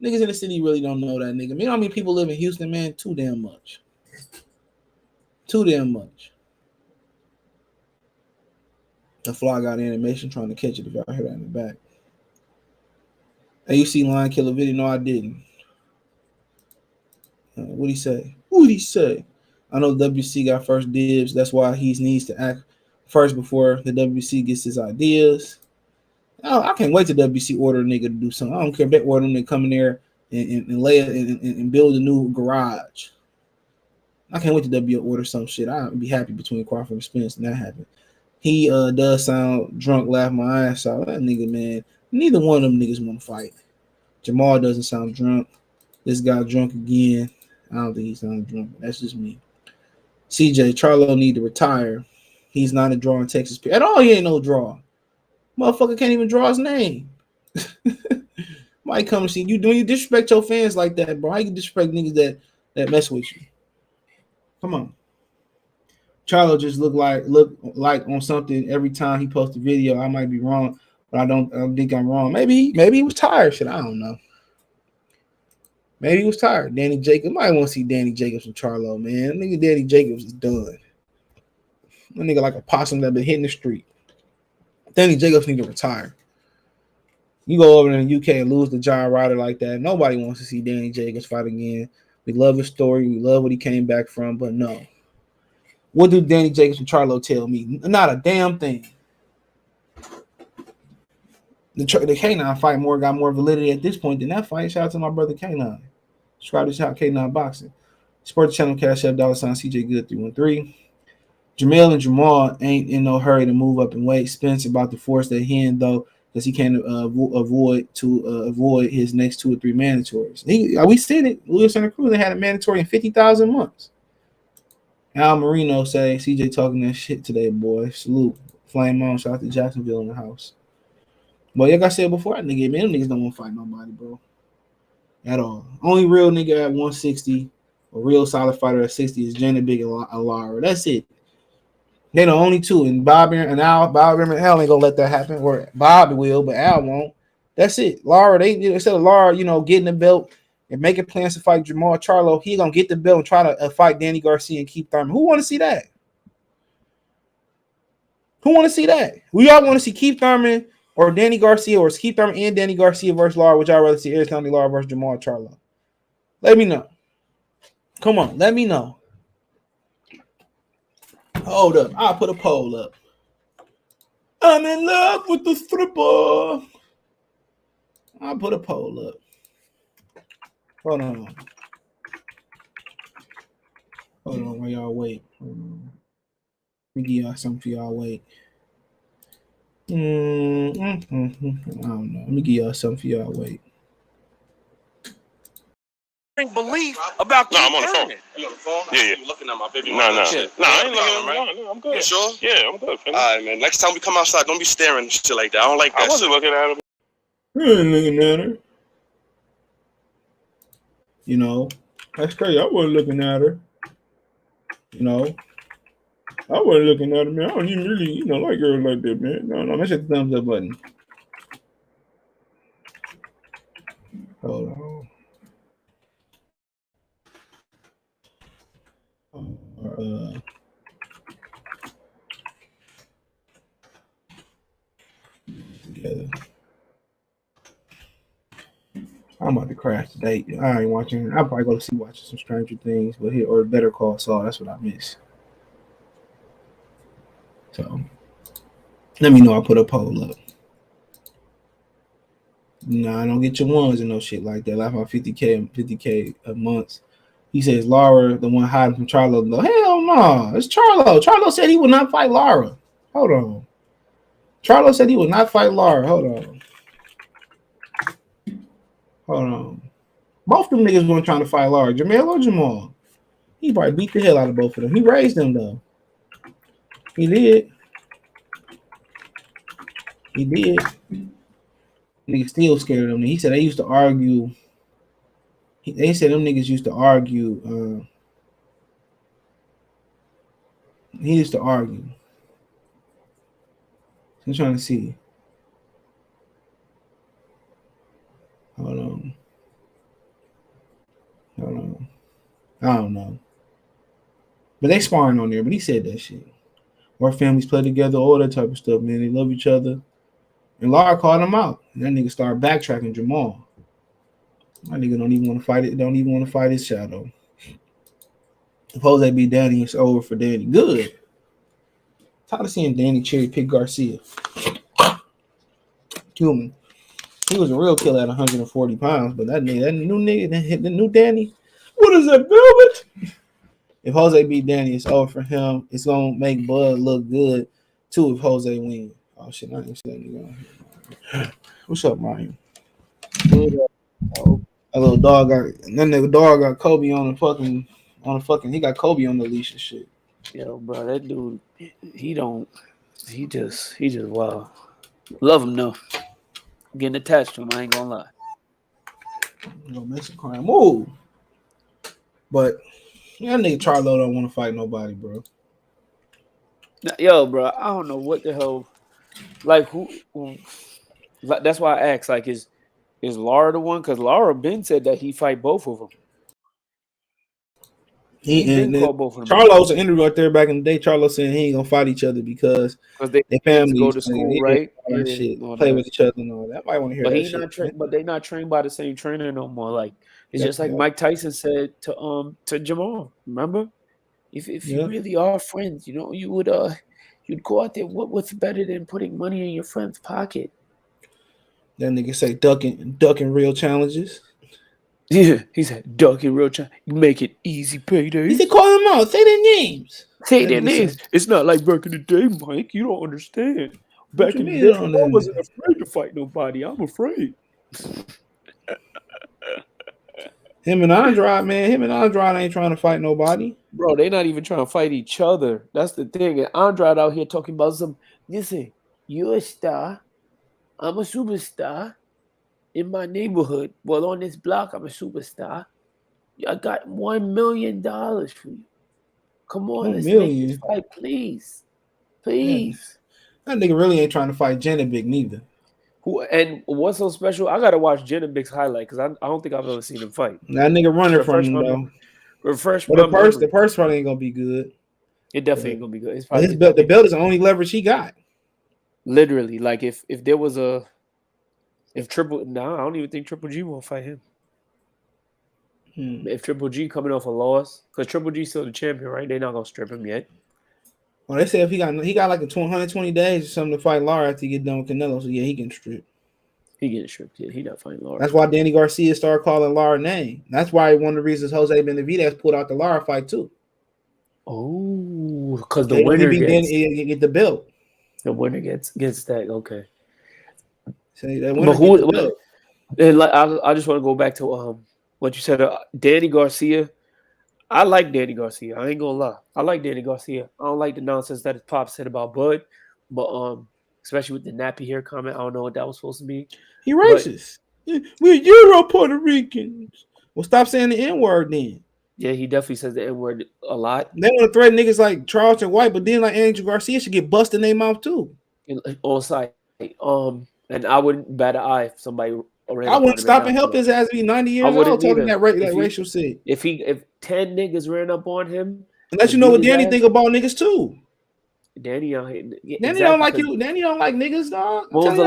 Niggas in the city really don't know that nigga. How many people live in Houston, man? Too damn much. The fly got animation trying to catch it if y'all hear that in the back. Hey, you see Lion Killer video? No, I didn't. What'd he say? I know WC got first dibs. That's why he needs to act first before the WC gets his ideas. I can't wait till WC order a nigga to do something. I don't care if they order him to come in there and lay it and build a new garage. I can't wait till W order some shit. I'd be happy between Crawford and Spence and that happened. He does sound drunk, laugh my ass out. That nigga, man, neither one of them niggas want to fight. Jermall doesn't sound drunk. This guy drunk again. I don't think he sounds drunk. That's just me. CJ Charlo need to retire. He's not a draw in Texas at all. He ain't no draw. Motherfucker can't even draw his name. Might come and see you. Do you disrespect your fans like that, bro? How you disrespect niggas that mess with you? Come on. Charlo just look like on something every time he posts a video. I might be wrong, but I don't think I'm wrong. Maybe he was tired. Shit, I don't know. Maybe he was tired. Danny Jacobs. Might want to see Danny Jacobs and Charlo, man. Nigga, Danny Jacobs is done. That nigga like a possum that been hitting the street. Danny Jacobs need to retire. You go over in the UK and lose to John Ryder like that. Nobody wants to see Danny Jacobs fight again. We love his story. We love what he came back from, but no. What do Danny Jacobs and Charlo tell me? Not a damn thing. The K9 fight got more validity at this point than that fight. Shout out to my brother K9. Subscribe to K9 Boxing. Support the channel, Cash App, $, CJ Good 313. Jermall and Jermall ain't in no hurry to move up in weight. Spence about to force their hand though, because he can't avoid his next 2 or 3 mandatories. We said it. Lewis Santa Cruz, they had a mandatory in 50,000 months. Al Marino say CJ talking that shit today, boy. Salute. Flame on. Shout out to Jacksonville in the house. But like I said before, them niggas don't want to fight nobody, bro. At all. Only real nigga at 160, a real solid fighter at 60 is Jenna Big and Lara. That's it. They're the only two. And Bob and Al ain't gonna let that happen. Or Bob will, but Al won't. That's it. Lara, instead of Lara, getting the belt and making plans to fight Jermall Charlo, he gonna get the belt and try to fight Danny Garcia and Keith Thurman. Who want to see that? Who want to see that? We all want to see Keith Thurman or Danny Garcia, or Keith Thurman and Danny Garcia versus Lara, which I'd rather see Arizona Lara versus Jermall Charlo. Let me know. Come on, let me know. Hold up. I'll put a poll up. I'm in love with the stripper. I'll put a poll up. Hold on. Hold on while y'all wait. Let me give y'all something for y'all wait. I don't know. Let me give y'all something for y'all wait. Belief about I'm on the phone. You on the phone? Yeah. You looking at my baby? No, I ain't looking. No, I'm good. You sure? Yeah, I'm good. All right, man. Next time we come outside, don't be staring and shit like that. I don't like that. I wasn't looking at him. You ain't looking at her. That's crazy. I wasn't looking at her. I wasn't looking at her, man. I don't even really, like girls like that, man. No, let's hit the thumbs up button. Hold on. Together. I'm about to crash today. I ain't watching. I'll probably go to watching some Stranger Things, or Better Call Saul. That's what I miss. So let me know. I put a poll up. I don't get your ones and no shit like that. Like about 50K a month. He says Lara, the one hiding from Charlo. No, hell no. It's Charlo. Charlo said he would not fight Lara. Hold on. Charlo said he would not fight Lara. Hold on. Both them niggas weren't trying to fight Lara. Jermall or Jermall. He probably beat the hell out of both of them. He raised them, though. He did. Niggas still scared of them. He said they used to argue. They said them niggas used to argue. He used to argue. I'm trying to see. Hold on. I don't know. But they sparring on there. But he said that shit. Our families play together, all that type of stuff, man. They love each other. And Lara called him out. And that nigga started backtracking Jermall. My nigga don't even want to fight it. Don't even want to fight his shadow. If Jose beat Danny, it's over for Danny. Good. Tired of seeing Danny cherry pick Garcia. Human. He was a real killer at 140 pounds, but that new Danny. What is that, velvet? If Jose beat Danny, it's over for him. It's gonna make Bud look good too if Jose wins. Oh shit, I didn't see that nigga on here. What's up, Ryan? A little dog got Kobe on the fucking. He got Kobe on the leash and shit. Yo, bro, that dude, he just wow. Love him though. Getting attached to him, I ain't gonna lie. No Mexican crime move. But that nigga Charlo don't want to fight nobody, bro. Yo, bro, I don't know what the hell. Like who like, that's why I asked. Like, is Lara the one? Because Lara Ben said that he fight both of them. He been called both of them. Charlo's an interview right there back in the day. Charlo saying he ain't gonna fight each other because they families go to school, right? And shit, play with each other and all that. I might want to hear but that he shit. Not but they not trained by the same trainer no more. Like it's just like Mike Tyson said to Jermall. Remember, if you really are friends, you know, you would you'd go out there. What's better than putting money in your friend's pocket? That nigga say ducking real challenges. Yeah, he said ducking real challenges. You make it easy payday. He said call them out. Say their names. Say their names. It's not like back in the day, Mike. You don't understand. Back in the day, I wasn't afraid to fight nobody. I'm afraid. Him and Andrade, man. Him and Andrade ain't trying to fight nobody. Bro, they not even trying to fight each other. That's the thing. And Andrade out here talking about some, listen, you're a star. I'm a superstar in my neighborhood. Well, on this block, I'm a superstar. I got $1 million for you. Come on, let's make this fight, please. Please. That nigga really ain't trying to fight Big neither. And what's so special? I gotta watch Big's highlight because I don't think I've ever seen him fight. That nigga running from him though. The purse probably ain't gonna be good. It definitely ain't gonna be good. It's probably the belt is the only leverage he got. Literally, like if there was I don't even think Triple G won't fight him. If Triple G coming off a loss, because Triple G still the champion, right? They're not gonna strip him yet. Well, they say if he got like 120 days or something to fight Lara after he get done with Canelo, so yeah, he getting stripped. He getting stripped. Yeah, he not fighting Lara. That's why Danny Garcia started calling Lara name. That's why one of the reasons Jose Benavidez pulled out the Lara fight too. Oh, because the winner get the belt. The winner gets that. Okay. So that winner gets the belt. I just want to go back to what you said. Danny Garcia. I like Danny Garcia. I ain't gonna lie. I like Danny Garcia. I don't like the nonsense that his pop said about Bud, but especially with the nappy hair comment. I don't know what that was supposed to be. He racist. We're Euro Puerto Ricans. Well, stop saying the N-word then. Yeah, he definitely says the N-word a lot. They want to threaten niggas like Charlton White, but then like Andrew Garcia should get busted in their mouth too. On site. And I wouldn't bat an eye if somebody. I wouldn't stop and help his ass be 90 years old talking that racial shit. If 10 niggas ran up on him, unless you know what Danny think about niggas too. Danny don't like you. Danny don't like niggas, dog. When was the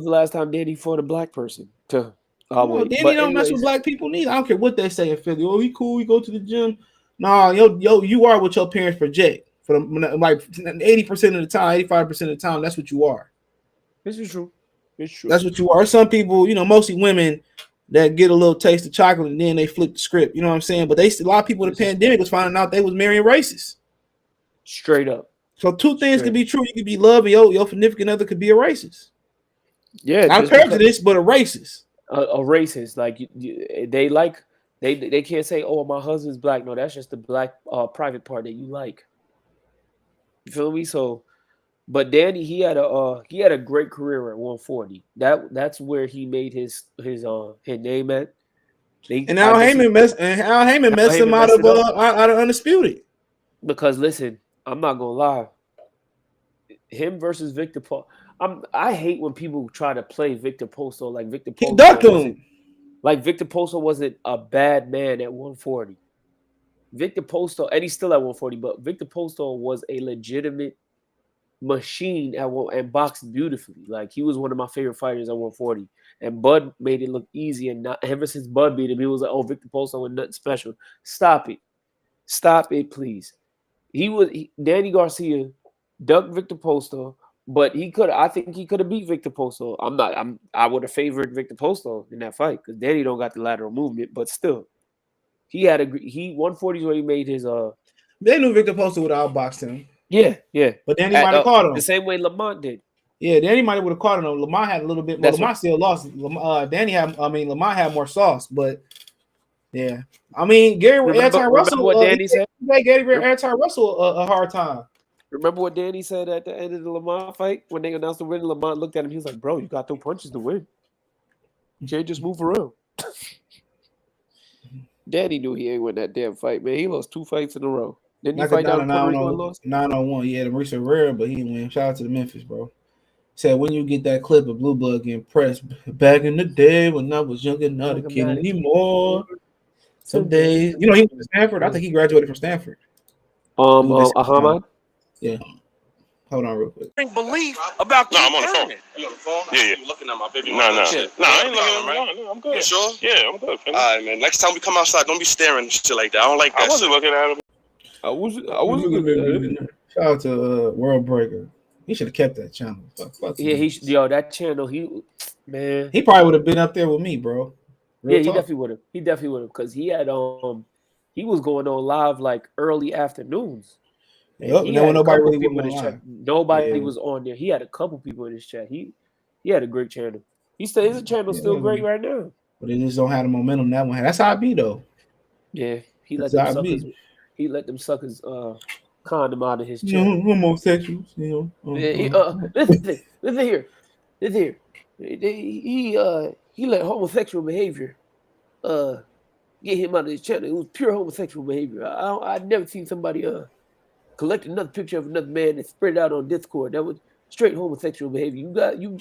last time Danny fought a black person? Danny don't mess with black people neither. I don't care what they say in Philly. Oh, he cool. We go to the gym. Nah, you are what your parents project. For like 80% of the time, 85% of the time, that's what you are. This is true. It's true. That's what you are. Some people, mostly women that get a little taste of chocolate and then they flip the script. You know what I'm saying? But a lot of people in the pandemic was finding out they was marrying racists. Straight up. So two things could be true. You could be loving your significant other could be a racist. Yeah, not prejudiced, but a racist. A racist. Like they can't say, "Oh, my husband's black." No, that's just the black private part that you like. You feel me? So. But Danny, he had a great career at 140. That's where he made his name at. And Al Heyman messed him out of Undisputed. Because listen, I'm not gonna lie. Him versus Victor Paul. I hate when people try to play Victor Posto like Victor Posto. He ducked him. Like Victor Posto wasn't a bad man at 140. Victor Posto, and he's still at 140, but Victor Posto was a legitimate machine and boxed beautifully. Like he was one of my favorite fighters at 140, and Bud made it look easy. And not ever since Bud beat him, he was like, "Oh, Victor Posto was nothing special." Stop it, please. Danny Garcia ducked Victor Posto, but I think he could have beat Victor Posto. I would have favored Victor Posto in that fight because Danny don't got the lateral movement, but still, 140 is where he made his. They knew Victor Posto would have outboxed him. Yeah. But Danny might have caught him. The same way Lamont did. Yeah, Danny might have would have caught him. Lamont had a little bit more. Lamont still lost. Lamont had more sauce, but Yeah. I mean, Gary Anton remember what Russell. Danny said? Gary Anton Russell a hard time. Remember what Danny said at the end of the Lamont fight when they announced the win? Lamont looked at him. He was like, "Bro, you got those punches to win. You can't just move around." Danny knew he ain't win that damn fight, man. He lost 2 fights in a row. Didn't he fight down in Puerto Rico and lost? 901. Yeah, the Mauricio Rare, but he didn't win. Shout out to the Memphis, bro. Said when you get that clip of Blue Blood getting pressed back in the day when I was younger, not a kid anymore. Some days, he went to Stanford. I think he graduated from Stanford. Ahmad? Yeah. Hold on real quick. Belief about I'm on the phone. You on the phone? Yeah. You looking at my baby? No, I ain't looking at him. No, I'm good. You sure? Yeah, I'm good. All right, man. Next time we come outside, don't be staring and shit like that. I don't like that. I wasn't looking at him. I wasn't looking at him. Shout out to World Breaker. He should have kept that channel. Fuck Yeah, that channel. He probably would have been up there with me, bro. He definitely would have. He definitely would have because he had he was going on live like early afternoons. Yep, nobody really was on live. Nobody was on there. He had a couple people in his chat. He had a great channel. His channel's still great right now. But it just don't have the momentum that one. That's how it be though. Yeah, he let them suckers condom out of his chat. Homosexuals, Listen here. He let homosexual behavior get him out of his channel. It was pure homosexual behavior. I'd never seen somebody collect another picture of another man and spread it out on Discord. That was straight homosexual behavior. You got you.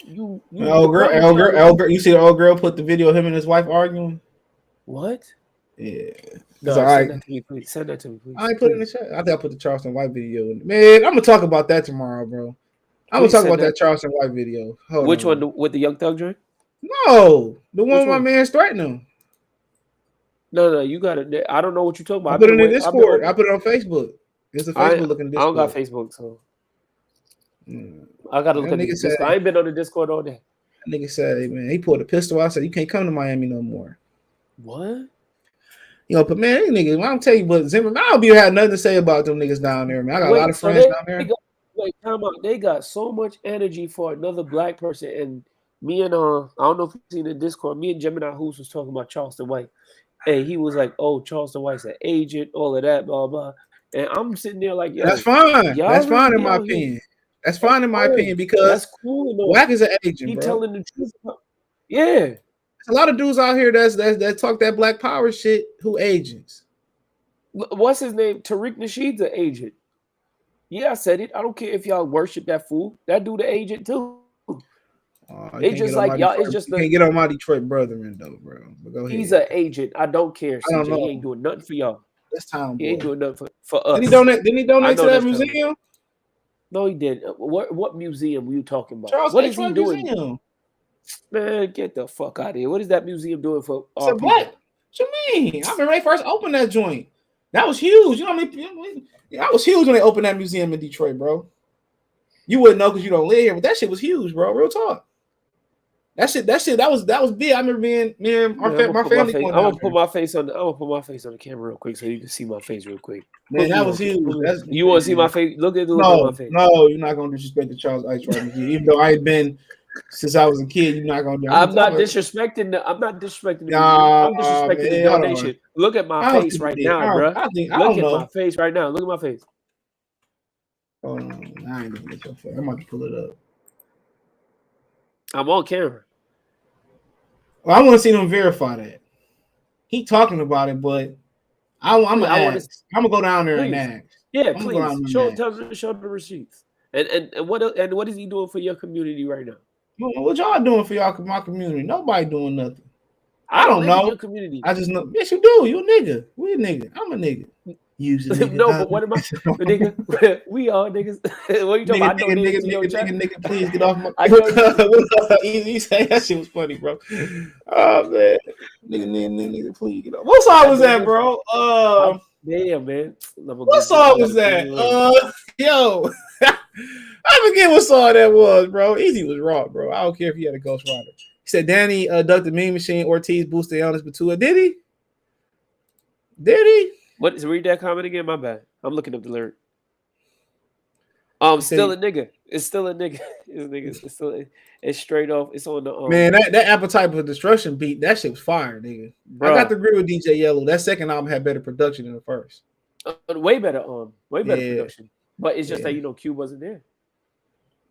Girl. You see the old girl put the video of him and his wife arguing. What? Yeah. No, send that to me, please. Send that to me, please. I ain't put it in the chat. I think I put the Charleston White video in. Man, I'm gonna talk about that tomorrow, bro. I'm gonna talk about that Charleston White video. Which one? With the Young Thug joint? No, the one my man's threatening him. No, you got it. I don't know what you're talking about. I put it in Discord. I put it on Facebook. It's a Facebook looking Discord. I don't got Facebook, so I gotta look at the Discord. I ain't been on the Discord all day. That nigga said, man, he pulled a pistol out. Said you can't come to Miami no more. What? But man, these niggas, I don't tell you, but Zimmerman, I don't be had nothing to say about them niggas down there, man. I got a lot of friends down there. Time out. They got so much energy for another black person, and me and I don't know if you've seen the Discord. Me and Gemini Hoops was talking about Charleston White, and he was like, "Oh, Charleston White's an agent, all of that, blah blah." And I'm sitting there like, that's fine. That's fine in my opinion. That's fine in my opinion because that's cool. Wack is an agent, he bro. Telling the truth. Yeah. There's a lot of dudes out here that talk that black power shit who agents. What's his name? Tariq Nasheed's an agent. Yeah, I said it. I don't care if y'all worship that fool. That dude the agent too. They just like y'all. It's just you can't get on my Detroit brethren though, bro. But go ahead. He's an agent. I don't care. I don't know. He ain't doing nothing for y'all. This time, he ain't doing nothing for us. Didn't he donate to that museum? No, he didn't. What museum were you talking about? Charles what is he doing? Museum. Man, get the fuck out of here. What is that museum doing for our people? What you mean? I remember they first opened that joint. That was huge. You know what I mean? That was huge when they opened that museum in Detroit, bro. You wouldn't know because you don't live here, but that shit was huge, bro. Real talk. That was big. I remember my family. I'm gonna put my face on the camera real quick so you can see my face real quick. Man, that was huge. You want to see my face? Look at my face. No, you're not gonna disrespect the Charles Ice Right Museum. Even though I had been since I was a kid, you're not gonna do. I'm not disrespecting the I'm disrespecting the donation. Look at my face right now, bro. Look at my face right now. Look at my face. Hold on. I ain't looking at your face. I'm about to pull it up. I'm on camera. Well, I want to see them verify that. He talking about it, but I'm gonna go down there and ask. Yeah, please show the receipts. And what is he doing for your community right now? What y'all doing for my community? Nobody doing nothing. I don't know. Your community. I just know. Yes, you do. You a nigga. We a nigga. I'm a nigga. No, but what am I? Nigga, we all niggas. What you talking about? Nigga, please get off my. You say that shit was funny, bro. Oh man, nigga, please get off. What song was that, bro? Damn, man. What song was that? Yo, I forget what song that was, bro. Easy was raw, bro. I don't care if he had a Ghost Rider. He said Danny ducked the Mean Machine. Ortiz boosted Giannis Batua. Did he? Read that comment again? My bad. I'm looking up the lyric. Still a nigga. It's still a nigga. It's straight off. It's on the Man, that Appetite for Destruction beat, that shit was fire, nigga. Bruh. I got to agree with DJ Yellow. That second album had better production than the first. Way better production. But it's just that Q wasn't there.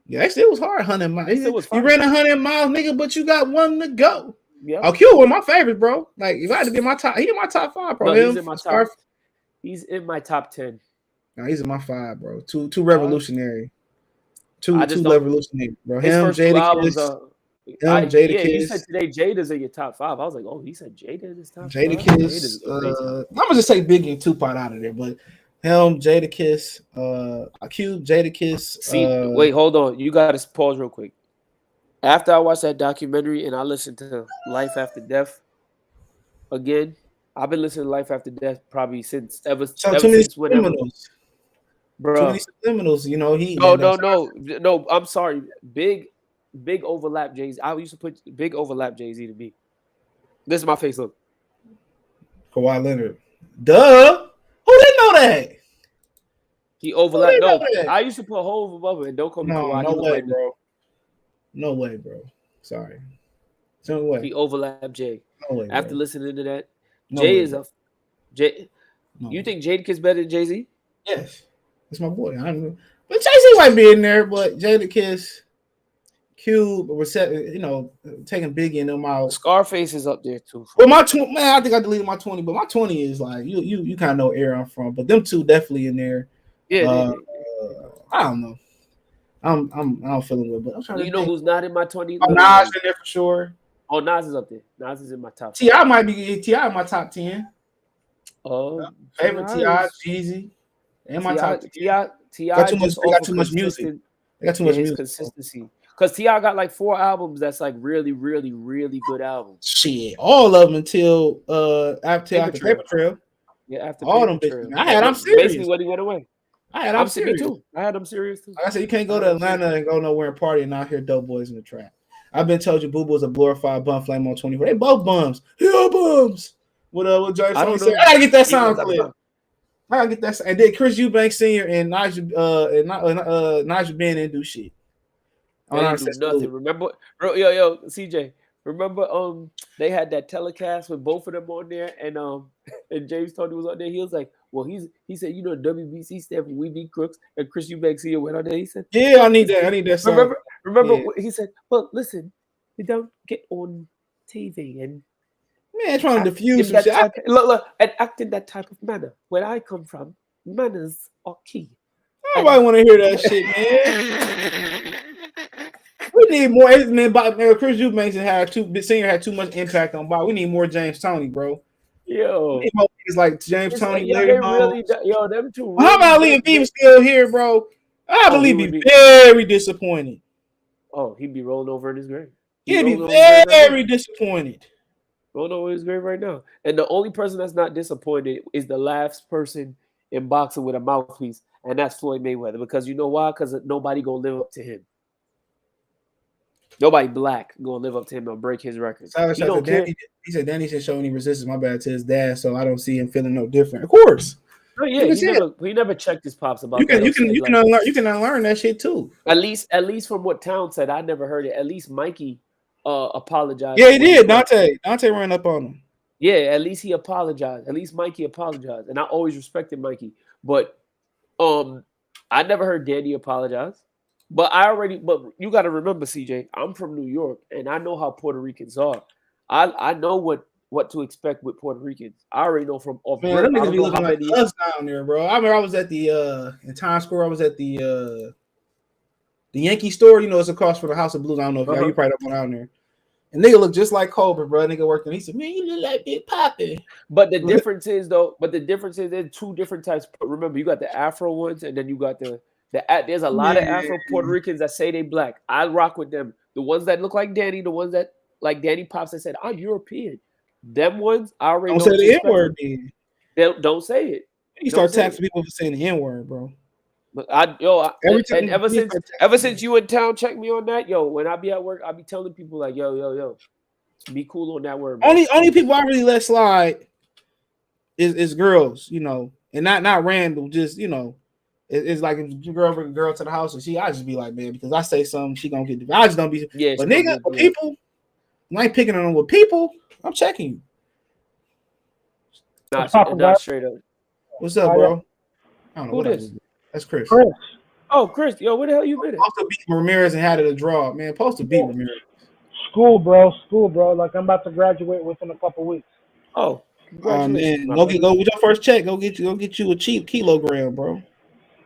Yeah, that shit was hard. 100 miles. You ran 100 miles, nigga, but you got one to go. Yeah. Oh, Q was my favorite, bro. Like if I had to get my top, he in my top 5, bro. No, he's in my top 10. No, he's in my 5, bro. Too revolutionary. Too revolutionary, bro. Him, Jadakiss. Jadakiss. You said today Jada's in your top 5. I was like, oh, he said Jada in his top 5. Jadakiss. I'm gonna just take Biggie and Tupac out of there, but him, Jadakiss, Q, Jadakiss. See, wait, hold on. You gotta pause real quick. After I watched that documentary and I listened to Life After Death again, I've been listening to Life After Death probably since since whenever. Bro, too many subliminals, No. I'm sorry. Big overlap Jay-Z. I used to put big overlap Jay-Z to me. This is my face. Look, Kawhi Leonard. Duh. Who didn't know that? He overlapped. No, I used to put Hov above it. And don't call me Kawhi. No way, bro. No way, bro. Sorry. No way. He overlapped Jay. No way. After listening to that, no Jay way, is a Jay. No. You think Jadakiss better than Jay-Z? Yes. That's my boy. I don't know. But Jay-Z might be in there, but Jadakiss, Cube, taking Biggie and them out. Scarface is up there too. Well, I think I deleted my 20, but my 20 is like you kind of know where I'm from. But them two definitely in there. Yeah. I don't know. I'm feeling good, but I'm trying to. You know who's not in my 20? Oh, Nas in there for sure. Oh, Nas is up there. Nas is in my top 10. T.I. might be T.I. in my top 10. Oh, favorite T.I. Jeezy. And my top T.I. got too much music. They got too much music. Consistency. Because T.I. got like 4 albums that's like really, really, really good albums. Shit. All of them until after Paper Trail. Yeah, after all them bitches. I'm serious. Basically when he went away. I'm serious too. I'm serious too. Like I said, you can't go to Atlanta and go nowhere and party and not hear dope boys in the trap. I've been told you Boo Boo's a glorified bum flame on 24. They both bums. Here bums. What James said? I gotta get that sound clip. I gotta get that. And then Chris Eubanks Sr. and Nigel Ben didn't do shit. They didn't do nothing. Remember, yo, CJ. Remember, they had that telecast with both of them on there, and James Tony was on there. He was like, well, he said, WBC stand for We Be Crooks, and Chris Eubanks here went on there. He said, yeah, I need that song. Remember, he said, well, listen, you don't get on TV and trying to diffuse some shit. Look, and act in that type of manner. Where I come from, manners are key. Nobody want to hear that shit, man. We need more. Chris Eubanks had too much impact on Bob. We need more James Tony, bro. Yo, it's like James Tony. Them two. How about Lee and Beaver still here, bro? I believe he'd be very disappointed. Oh, he'd be rolling over in his grave. He'd be very disappointed. Rolling over in his grave right now. And the only person that's not disappointed is the last person in boxing with a mouthpiece, and that's Floyd Mayweather. Because you know why? Because nobody gonna live up to him. Nobody black gonna live up to him or break his record. He said Danny should show any resistance. My bad to his dad, so I don't see him feeling no different. Of course. Oh yeah, he never checked his pops about you can unlearn that shit too. At least from what Town said, I never heard it. At least Mikey apologized. Yeah, he did. Dante ran up on him. Yeah, at least he apologized. At least Mikey apologized, and I always respected Mikey. But I never heard Danny apologize. But you got to remember, CJ, I'm from New York, and I know how Puerto Ricans are. I know what to expect with Puerto Ricans. I already know from off. Man, them niggas be looking like us down there, bro. I remember I was at the in Times Square. I was at the Yankee store. It's across from the House of Blues. I don't know if you probably don't go down there. And nigga look just like Cobra, bro. Nigga worked, and he said, "Man, you look like Big Papi." But the difference is there's 2 different types. Remember, you got the Afro ones, and then you got there's a lot of Afro Puerto Ricans that say they black. I rock with them. The ones that look like Danny, the ones that like Danny Pops that said, I'm European. Them ones, I already don't say the N-word. They don't say it. You start taxing people for saying the N-word, bro. But ever since you in town, check me on that. Yo, when I be at work, I be telling people like, yo, be cool on that word. Bro. Only people I really let slide is girls, and not random, just It's like if your girl bring a girl to the house and I just be like, man, because I say something, she gonna get. I just don't be. Yeah, but nigga, with people, I ain't picking on them with people. I'm checking you. Not straight up. What's up, bro? I don't know Who what this? That's Chris. Oh, Chris, yo, where the hell you been at? Supposed to beat Ramirez and had it a draw, man. Supposed to beat Ramirez. School, bro. Like I'm about to graduate within a couple weeks. Oh, congratulations, man. Go with your first check. Go get you a cheap kilogram, bro.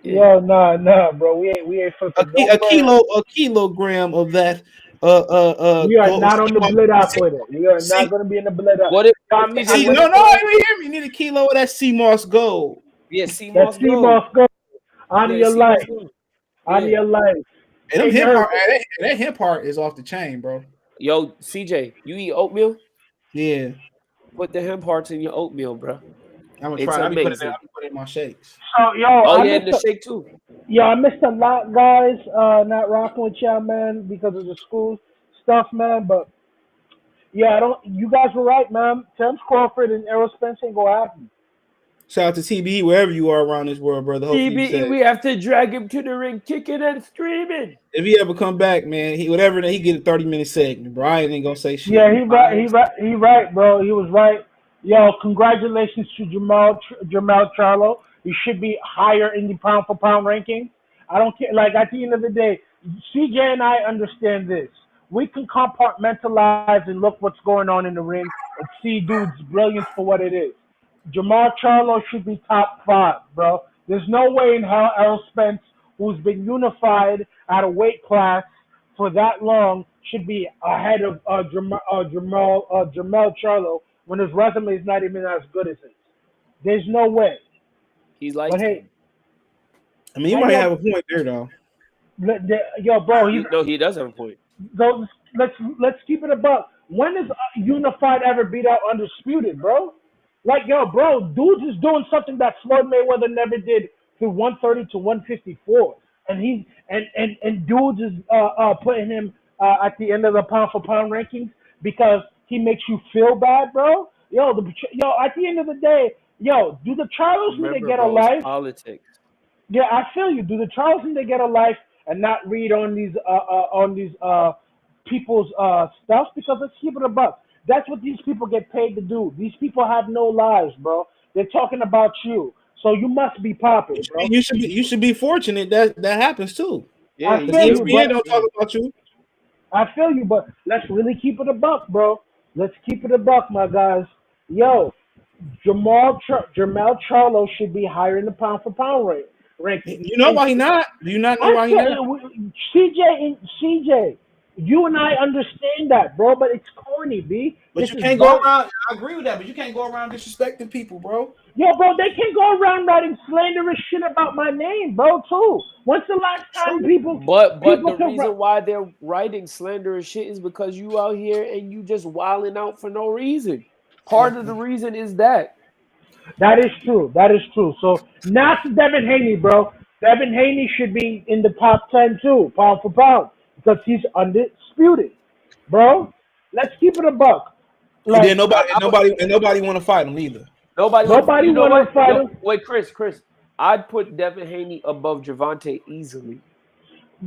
Yeah. Yo, nah, bro. We ain't flipping a kilogram of that. We are not on the blood up with it. We are not going to be in the blood up. What if no, you hear me? You need a kilo of that CMOS gold. Yeah, CMOS gold. Out of your life. Out of your life. And that hemp part is off the chain, bro. Yo, CJ, you eat oatmeal? Yeah. Put the hemp parts in your oatmeal, bro. I'm gonna try. I'm gonna put it in my shakes. Oh, yo, in the shake too. Yo, I missed a lot, guys. Not rocking with y'all, man, because of the school stuff, man. But yeah, you guys were right, man. Terence Crawford and Errol Spence ain't gonna happen. Shout out to TBE wherever you are around this world, brother. TBE, we have to drag him to the ring, kicking and screaming. If he ever come back, man, he get a 30-minute segment, bro. I ain't gonna say shit. Yeah, he right, bro. He was right. Yo, congratulations to Jermall Charlo. He should be higher in the pound for pound ranking. I don't care. Like at the end of the day, CJ and I understand this. We can compartmentalize and look what's going on in the ring and see dude's brilliance for what it is. Jermall Charlo should be top 5, bro. There's no way in hell Errol Spence, who's been unified at a weight class for that long, should be ahead of Jermall Charlo when his resume is not even as good as his. There's no way. He's like, but hey, I mean, he might have a point there, though. Yo, bro, he does have a point. So let's keep it above. When is Unified ever beat out Undisputed, bro? Like, yo, bro, dudes is doing something that Floyd Mayweather never did through 130 to 154, and dudes is putting him at the end of the pound for pound rankings because he makes you feel bad, bro. Yo, at the end of the day, yo, do the Charlos need to get a life? Politics. Yeah, I feel you. Do the Charlos need to get a life and not read on these people's stuff? Because let's keep it a buck. That's what these people get paid to do. These people have no lives, bro. They're talking about you, so you must be popping, bro. You should be fortunate that happens too. Yeah, I feel you, don't talk about you. I feel you, but let's really keep it a buck, bro. Let's keep it a buck, my guys. Yo, Jermall Charlo should be higher in the pound for pound ranking. You know why he not? Do you not know why he not? CJ, you and I understand that, bro, but it's corny, B. But you can't go around. I agree with that, but you can't go around disrespecting people, bro. Yo, bro, they can't go around writing slanderous shit about my name, bro, too. When's the last time people... But the reason why they're writing slanderous shit is because you out here and you just wilding out for no reason. Part of the reason is that. That is true. So, now to Devin Haney, bro. Devin Haney should be in the top 10, too, pound for pound, because he's undisputed, bro. Let's keep it a buck. Like, and nobody want to fight him either. Nobody want to fight him. Wait, Chris, I'd put Devin Haney above Gervonta easily.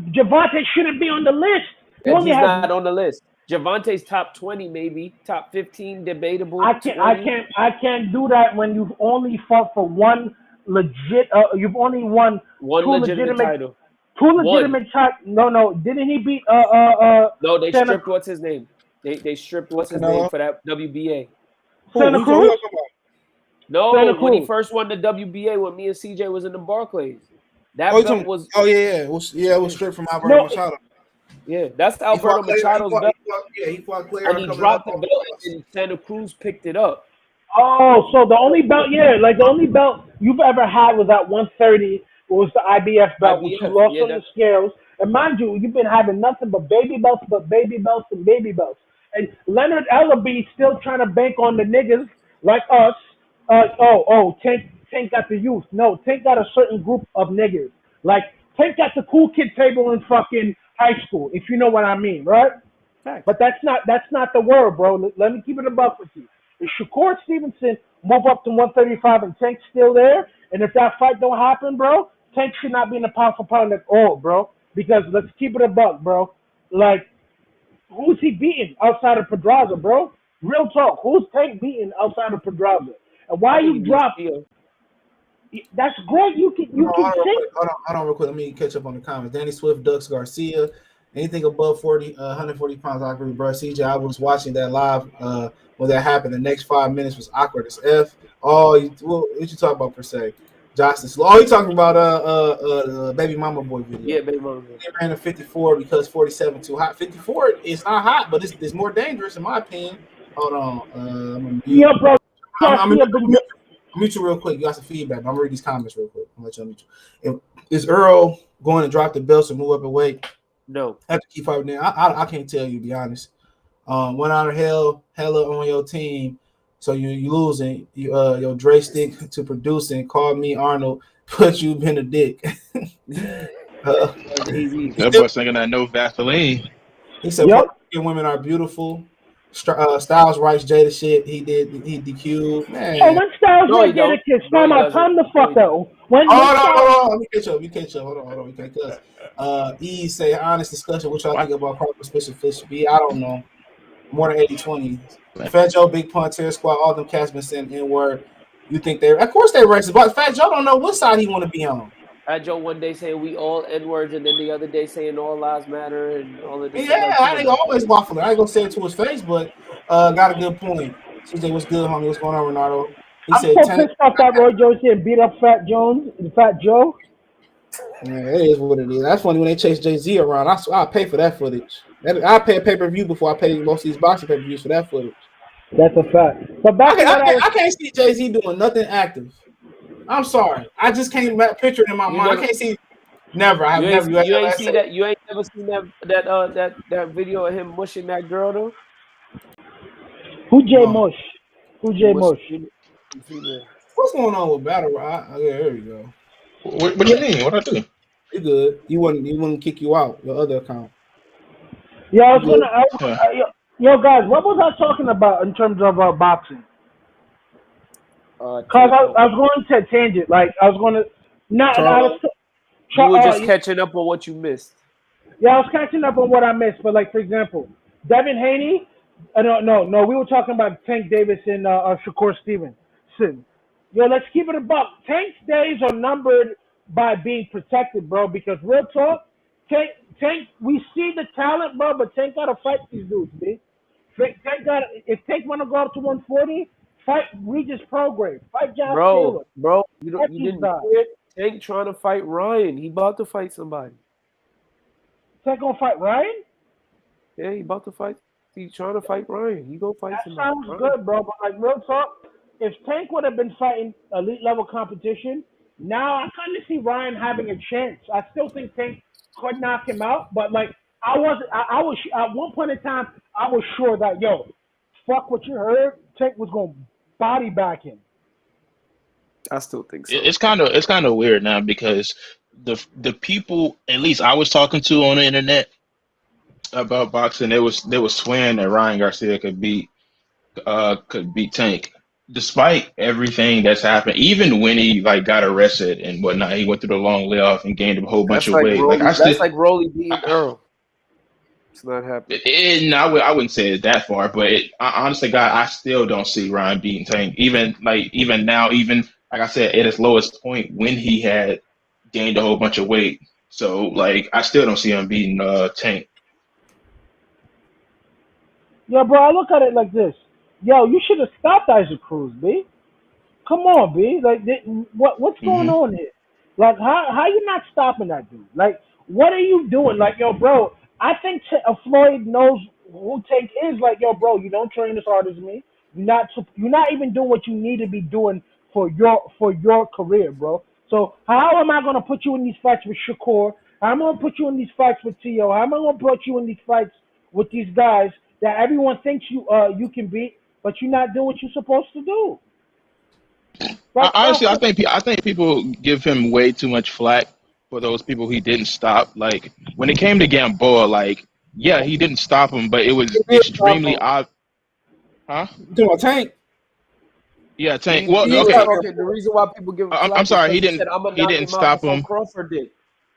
Gervonta shouldn't be on the list. He's not on the list. Gervonta's top 20, maybe top 15, debatable. I can't do that when you've only fought for one legit. You've only won one legitimate title. Two legitimate titles. No. Didn't he beat? No, they stripped what's his name. They stripped what's his name for that WBA. Santa Cruz? No, Santa Cruz. when he first won the WBA, when me and CJ was in the Barclays. That belt was. Oh yeah. It was stripped from Alberto Machado. Yeah, that's Alberto Machado's belt. He fought Claire. And he dropped the belt, and Santa Cruz picked it up. Oh, so the only belt, the only belt you've ever had was at 130. Was the IBF belt, which you lost on the scales. And mind you, you've been having nothing but baby belts. And Leonard Ellaby still trying to bank on the niggas like us. Tank got the youth. No, Tank got a certain group of niggas. Like, Tank got the cool kid table in fucking high school, if you know what I mean, right? Right. But that's not the word, bro. Let me keep it a buck with you. If Shakur Stevenson move up to 135 and Tank's still there, and if that fight don't happen, bro, Tank should not be in the pound for pound at all, bro. Because let's keep it a buck, bro. Like, who's he beating outside of Pedraza, bro? Real talk. Who's Tank beating outside of Pedraza? And why you drop? That's great. You can Hold on real quick. Let me catch up on the comments. Danny Swift ducks Garcia. Anything above 140 pounds, I agree, bro. CJ, I was watching that live when that happened. The next 5 minutes was awkward as F. Oh, what you talking about per se? Josh is you talking about Baby Mama Boy video. Yeah, Baby Mama Boy. They ran a 54 because 47 too hot. 54 is not hot, but it's more dangerous in my opinion. Hold on. Yeah, bro. I'm mute you real quick. You got some feedback. I'm gonna read these comments real quick. I'm gonna let you mute you. Is Earl going to drop the belts or move up in weight? No. I have to keep fighting there. I can't tell you, to be honest. One out of hella on your team, so you losing. Your Dre stick to producing. Call me Arnold. Put you been a dick. That boy singing that no Vaseline. He said, women are beautiful. Styles writes Jada shit. He DQ'd. Man. Oh, when Styles Right Jada kiss, time the fuck out. Hold on. Let me catch up. Hold on. We can't cuss. E say, honest discussion. What y'all think about proper specificity? B, I don't know. More than 80-20. Fat Joe, Big Pun, Terror Squad, all them cats been saying N-word. You think of course they racist, but Fat Joe don't know what side he want to be on. Fat Joe one day saying we all N-words, and then the other day saying all lives matter and all of this. Yeah, I ain't always waffling. I ain't gonna say it to his face, but got a good point. CJ, what's good, homie? What's going on, Ronaldo? I'm so pissed off that Roy Jones saying beat up Fat Joe. Yeah, it is what it is. That's funny when they chase Jay-Z around. I'll pay for that footage. I'll pay a pay-per-view before I pay most of these boxing pay-per-views for that footage. That's a fact. But I can't see Jay-Z doing nothing active. I'm sorry. I just can't picture it in my mind. I can't see. Never. I have never. You ain't seen that. You ain't never seen that video of him mushing that girl though. Who Jay Mush? What's going on with Battle Rap? There we go. What do you mean? What I do? You good? You wouldn't kick you out your other account. Yeah, I was gonna. Yo, guys, what was I talking about in terms of boxing? Cause I was going to a tangent. Like I was going to you were just catching up on what you missed. Yeah, I was catching up on what I missed. But like for example, Devin Haney. No. We were talking about Tank Davis and Shakur Stevenson. Yo, let's keep it a buck. Tank's days are numbered by being protected, bro. Because real talk, Tank, we see the talent, bro, but Tank gotta fight these dudes, man. If Tank wanna go up to 140, fight Regis Prograde, fight John Taylor. Bro, you didn't hear it? Tank trying to fight Ryan. He about to fight somebody. Tank gonna fight Ryan? Yeah, he about to fight. He's trying to fight Ryan. He gonna fight somebody. That sounds good, bro. But like real talk, if Tank would have been fighting elite level competition, now I kind of see Ryan having a chance. I still think Tank could knock him out, but like I was at one point in time, I was sure that fuck what you heard, Tank was gonna body back him. I still think so. It's kind of weird now because the people, at least I was talking to on the internet about boxing, they was swearing that Ryan Garcia could beat Tank, despite everything that's happened. Even when he got arrested and whatnot, he went through the long layoff and gained a whole bunch of weight. That's like Rolly beating Earl. It's not happening. No, I wouldn't say it's that far, but honestly, God, I still don't see Ryan beating Tank. Even now, like I said, at his lowest point when he had gained a whole bunch of weight. So I still don't see him beating Tank. Yeah, bro, I look at it like this. Yo, you should have stopped Isaac Cruz, B. Come on, B. Like, what's going on here? Like, how you not stopping that dude? Like, what are you doing? Like, yo, bro, I think Floyd knows who Tank is. Like, yo, bro, you don't train as hard as me. You're not even doing what you need to be doing for your career, bro. So how am I gonna put you in these fights with Shakur? How am I gonna put you in these fights with T.O.? How am I gonna put you in these fights with these guys that everyone thinks you can beat, but you're not doing what you're supposed to do? Honestly, I think people give him way too much flack for those people he didn't stop. Like when it came to Gamboa, he didn't stop him, but it was extremely odd. Huh? You talking about Tank? Yeah, Tank. He Well, was okay. talking. The reason why people give him I'm flack is sorry. because he said, "I'm gonna knock him out Stop before him. Crawford did."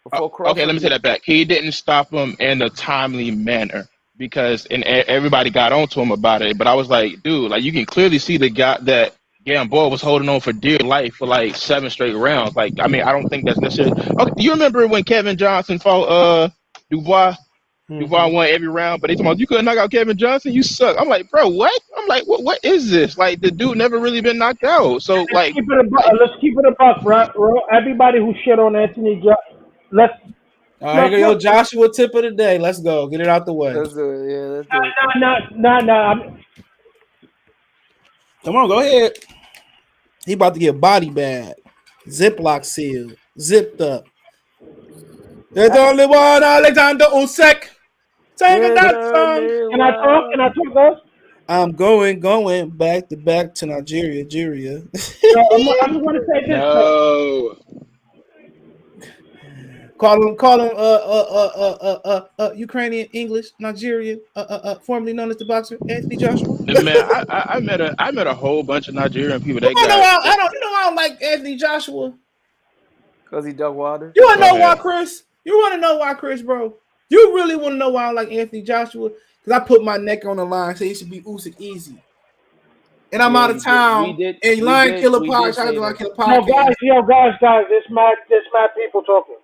Before Okay, Crawford let me say did. that back. He didn't stop him in a timely manner because everybody got onto him about it. But I was like, dude, like you can clearly see the guy that Gamboa was holding on for dear life for like 7 straight rounds. Like, I mean, I don't think that's necessarily. Okay, do you remember when Kevin Johnson fought Dubois? Dubois won every round, but they told me you couldn't knock out Kevin Johnson. You suck. I'm like, bro, what? I'm like, what is this? Like, the dude never really been knocked out. So Let's like, keep it a buck. Let's keep it a buck, bro. Everybody who shit on Anthony, let's. All right, here go Joshua tip of the day. Let's go. Get it out the way. Let's do it. Yeah, let's do it. No. Come on, go ahead. He about to get body bag. Ziploc seal. Zipped up. There's only one Alexander Usyk. Take it that song. Can I talk, guys? I'm going back to Nigeria. I'm just going to say this. no. Call him Ukrainian English Nigeria, formerly known as the boxer Anthony Joshua. Man, I met a whole bunch of Nigerian people. I don't like Anthony Joshua. Because he dug water. You want to know why, Chris? You want to know why, Chris, bro? You really want to know why I like Anthony Joshua? Because I put my neck on the line, so he should be Usyk easy. And I'm out of town. And Lion Killer Podcast. Yo, guys, this mad people talking.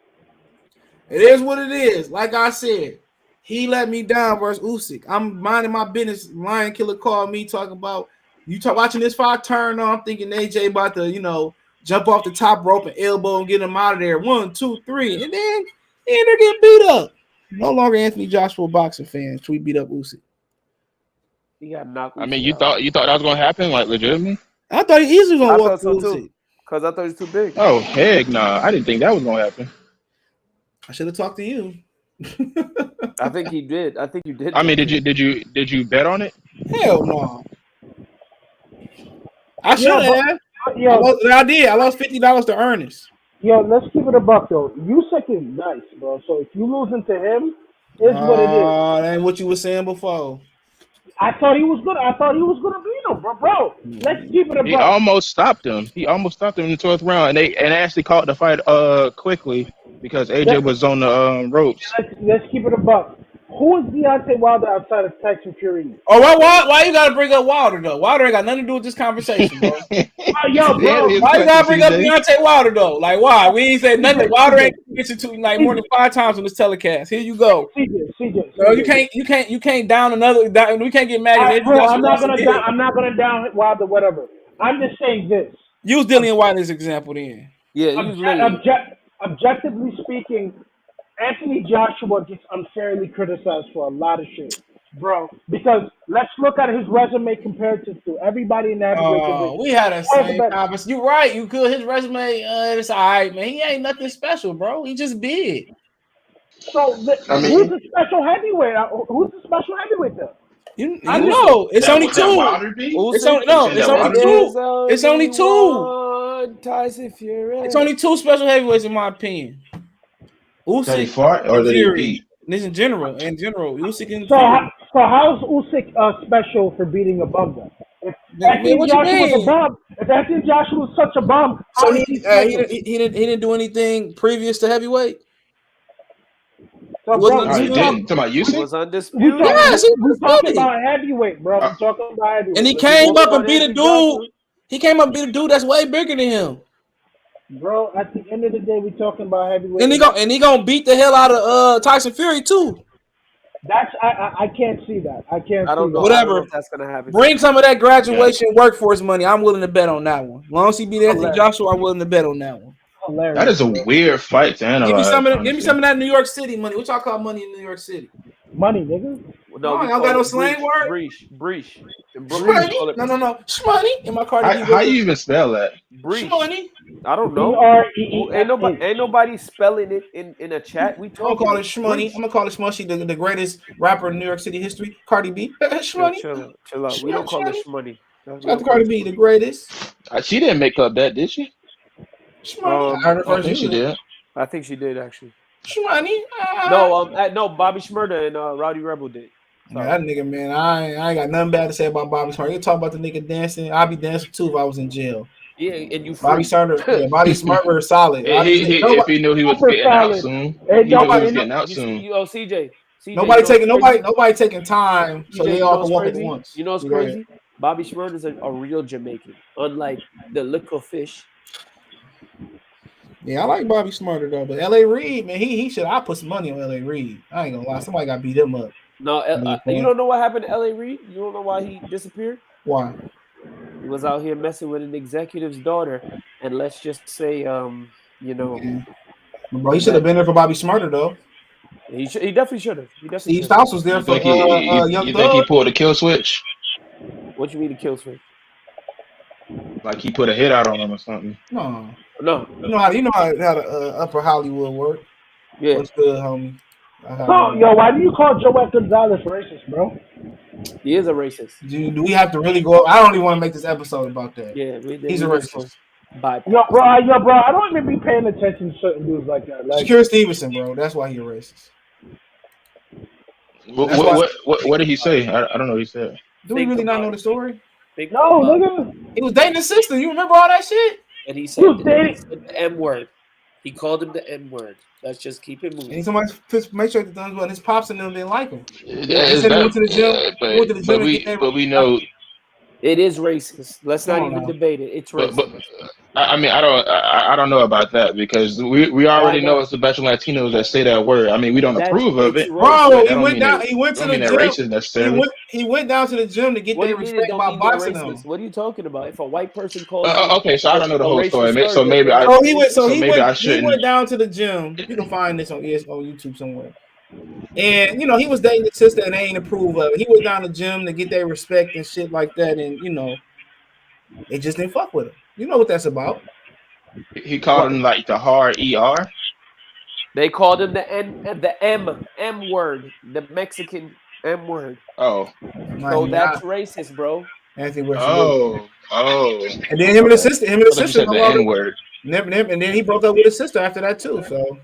It is what it is. Like I said, he let me down versus Usyk. I'm minding my business. Lion Killer called me talking about watching this fight turn on. I'm thinking AJ about to, jump off the top rope and elbow and get him out of there. 1, 2, 3. And then they're getting beat up. No longer Anthony Joshua boxing fans. We beat up Usyk. He got knocked. I mean, you thought that was gonna happen, like legitimately? I thought he easily was gonna walk so Usyk. too. Because I thought he was too big. Oh heck nah. I didn't think that was gonna happen. I should have talked to you. I think he did. I think you did. I mean, did you bet on it? Hell no. I should have. I did. I lost $50 to Ernest. Yo, let's keep it a buck though. Usyk is nice, bro. So if you losing to him, it's what it is. That ain't what you were saying before. I thought he was good. I thought he was gonna beat him, bro. Let's keep it a buck. He almost stopped him. In the 12th round, and they actually caught the fight quickly because AJ was on the ropes. Let's keep it a buck. Who is Deontay Wilder outside of Tyson Fury? Oh, why you gotta bring up Wilder though? Wilder ain't got nothing to do with this conversation, bro. Yo, bro, why you gotta bring up Deontay Wilder though? Like, why? We ain't said nothing. Wilder ain't mentioned to like more than 5 times on this telecast. Here you go. CJ. No, you can't down another. We can't get mad at bro, I'm not gonna down Wilder, whatever. I'm just saying this. Use Dillian White as example then. Yeah, objectively speaking, Anthony Joshua gets unfairly criticized for a lot of shit, bro. Because let's look at his resume compared to everybody in that division. We had a same conversation. You're right. You could. His resume, it's all right, man. He ain't nothing special, bro. He just big. So who's the special heavyweight? Who's the special heavyweight though? I know. It's only 2. It's only 2. Tyson Fury. It's only 2 special heavyweights in my opinion. Usyk Did he fought or did he beat? This in general, Usyk and so how's Usyk special for beating a bum then? If Anthony Joshua was such a bum, so he didn't do anything previous to heavyweight. So, he didn't. Talking about Usyk? Was undisputed. Yes, we're talking about heavyweight, bro. We're talking about heavyweight. And he came up and beat a dude. He came up and beat a dude that's way bigger than him. Bro, at the end of the day, we're talking about heavyweight. And he gonna beat the hell out of Tyson Fury too. That's I can't see that. I don't know. Whatever. I don't know if that's gonna happen. Bring some of that graduation workforce money. I'm willing to bet on that one. As long as he beat Anthony Joshua, I'm willing to bet on that one. Hilarious. That is a weird fight to analyze. Give me some of that New York City money. What y'all call money in New York City? Money, nigga. No, y'all got no slang word? Breach. No. Shmoney. In my car. How you even spell that? Shmoney. I don't know. Ain't nobody spelling it in a chat. I'm gonna call it Shmoney. I'm gonna call it Shmushy, the greatest rapper in New York City history. Cardi B. Shmoney. Chill out. We don't call it Shmoney. Shout out to Cardi B, the greatest. She didn't make up that, did she? I think she did. I think she did actually. Shmoney. No, Bobby Shmurda and Rowdy Rebel did. Man, that nigga, man, I ain't got nothing bad to say about Bobby Smart. You talk about the nigga dancing, I'd be dancing too if I was in jail. Yeah, and you Bobby free. Smart, yeah, Bobby Smart is solid. If he knew he was Super getting out solid. soon, Hey, he knew he nobody, was getting out soon. CJ, Nobody you know nobody taking time so CJ, they you all know can what's walk at crazy? once. You know what's crazy? Bobby Smart is a real Jamaican, unlike the liquor fish. Yeah, I like Bobby Smarter though, but L.A. Reid, man, he should. I put some money on L.A. Reid. I ain't gonna lie, somebody got beat him up. No, you don't know what happened to L.A. Reid? You don't know why he disappeared? Why? He was out here messing with an executive's daughter, and let's just say, Bro, he should have been there for Bobby Smarter though. He definitely should have. Steve Stoutes was there You for think Young you Thug. think he pulled a kill switch? What you mean the kill switch? Like he put a hit out on him or something? No. No. You know how the Upper Hollywood work. Yeah. What's good, homie? Yo, why do you call Joel Gonzalez racist, bro? He is a racist. Do we have to really go? I don't even want to make this episode about that. Yeah, he's a racist. Yo, bro, I don't even be paying attention to certain dudes like that. Like Shakir Stevenson, bro. That's why he's a racist. What did he say? I don't know what he said. Do we really not know the story? No, nigga. He was dating his sister. You remember all that shit? And he said the M word. He called him the N word. Let's just keep it moving. And somebody make sure that his pops and them didn't like him. He said he went to the gym. But we know it is racist. Let's not even debate it. It's racist. But I mean, I don't know about that because we already know it's a bunch of Latinos that say that word. I mean, we don't approve of it. Bro, he went to the gym. Racist necessarily. He went down to the gym to get their respect by boxing them. What are you talking about? If a white person calls okay, so I don't know the whole story. So maybe he went down to the gym. You can find this on YouTube somewhere. And he was dating his sister and they ain't approve of it. He went down to the gym to get their respect and shit like that, and they just didn't fuck with him. You know what that's about. He called him like the hard ER. They called him the M word, the Mexican M word. Oh, so that's racist, bro. Anthony, oh. And then him and his sister, the N word. And then he broke up with his sister after that too. So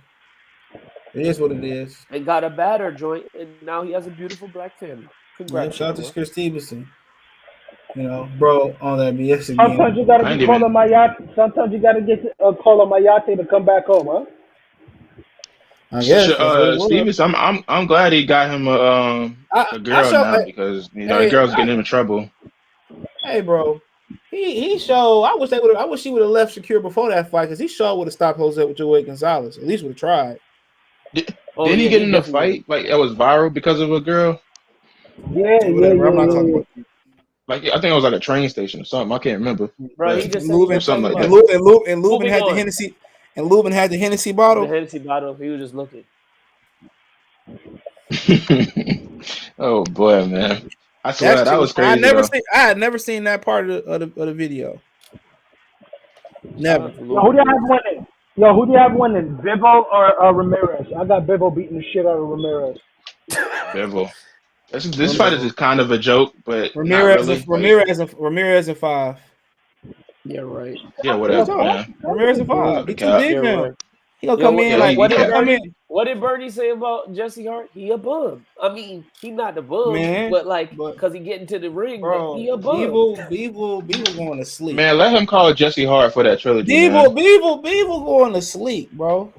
it is what it is. And got a batter joint, and now he has a beautiful black family. Congrats. Shout out to Chris Stevenson. Bro, on that BS again. Sometimes you gotta call on Mayate. Sometimes you gotta get a call on Mayate to come back home, huh? I guess. Stevenson, I'm glad he got him a girl now because the girl's getting him in trouble. Hey, bro, he showed. I wish he would have left Shakir before that fight because he sure would have stopped Jose with Joey Gonzalez. At least would have tried. Didn't he get in a fight like that was viral because of a girl? Yeah. I'm not talking about. Like I think it was like a train station or something. I can't remember. Bro, he just Lubin, something like that. And Lubin had the Hennessy. And Lubin had the Hennessy bottle. The Hennessy bottle. He was just looking. Oh boy, man! I swear that was crazy. I had never seen that part of the video. Never. Who do you have winning? Bivol or Ramirez? I got Bivol beating the shit out of Ramirez. Bivol. This fight is just kind of a joke, but Ramirez in 5. Yeah, right. Yeah, whatever. Man. Ramirez in 5. He too big now. He'll come in like what did Bernie say about Jesse Hart? He a bum. I mean, he not the bum, man, but because he get into the ring, bro, he a bum. Beeble going to sleep. Man, let him call Jesse Hart for that trilogy. Beeble going to sleep, bro.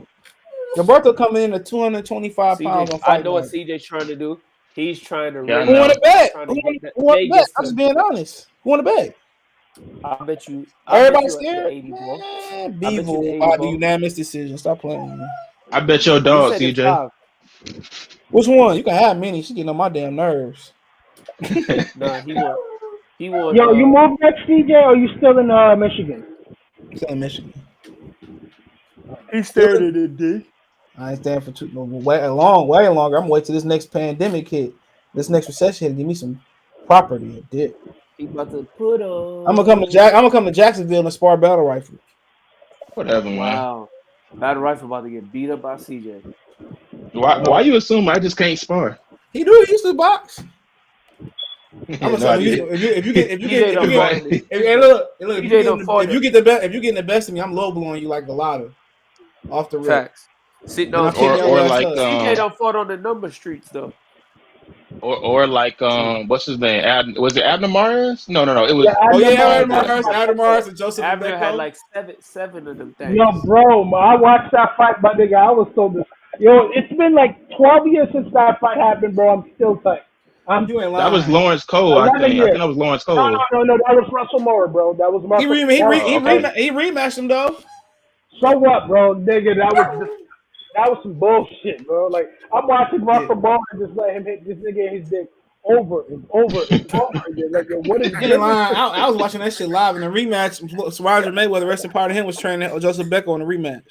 Gilberto coming in at 225 pounds on fight. I know what CJ's trying to do. He's trying to. Who want to bet? Who want to bet? I'm just being honest. Who want to bet? I bet you. Everybody's scared. Beeble by the unanimous decision. Stop playing. I bet your dog, CJ. Which one? You can have many. She's getting on my damn nerves. Nah, he won. Yo, you moved next, CJ, or you still in Michigan? Still in Michigan. He started it, D. I ain't staying for way longer. I'm gonna wait till this next pandemic hit, this next recession hit, give me some property. He about to put on. I'm gonna come to Jacksonville and spar battle rifle. Whatever, man. Wow, battle rifle about to get beat up by CJ. Why you assume I just can't spar? He used to box. I'm gonna tell you, if you get the best of me, I'm low blowing you like the lotto off the rip. CJ don't fought on the number streets though. Or like what's his name? Was it Abner Mars? No. It was. Yeah, Oh yeah, Abner Adam Mars, and Joseph Abner had Mbeko. like seven of them things. Yo, bro, I watched that fight, my nigga. I was so yo, it's been like 12 years since that fight happened, bro. I'm still tight. You ain't That was lying. Lawrence Cole, I 11 think. I years. think that was Lawrence No, Cole. that was Russell Moore, bro. That was Russell. He rematched him though. So what, bro, nigga? That was some bullshit, bro. Like I'm watching Russell Moore and just let him hit this nigga in his dick over and over and over again. Like, yo, what is You ain't lying. I was watching that shit live in the rematch. Roger Mayweather, the rest of part of him was training Joseph Mbeko in the rematch.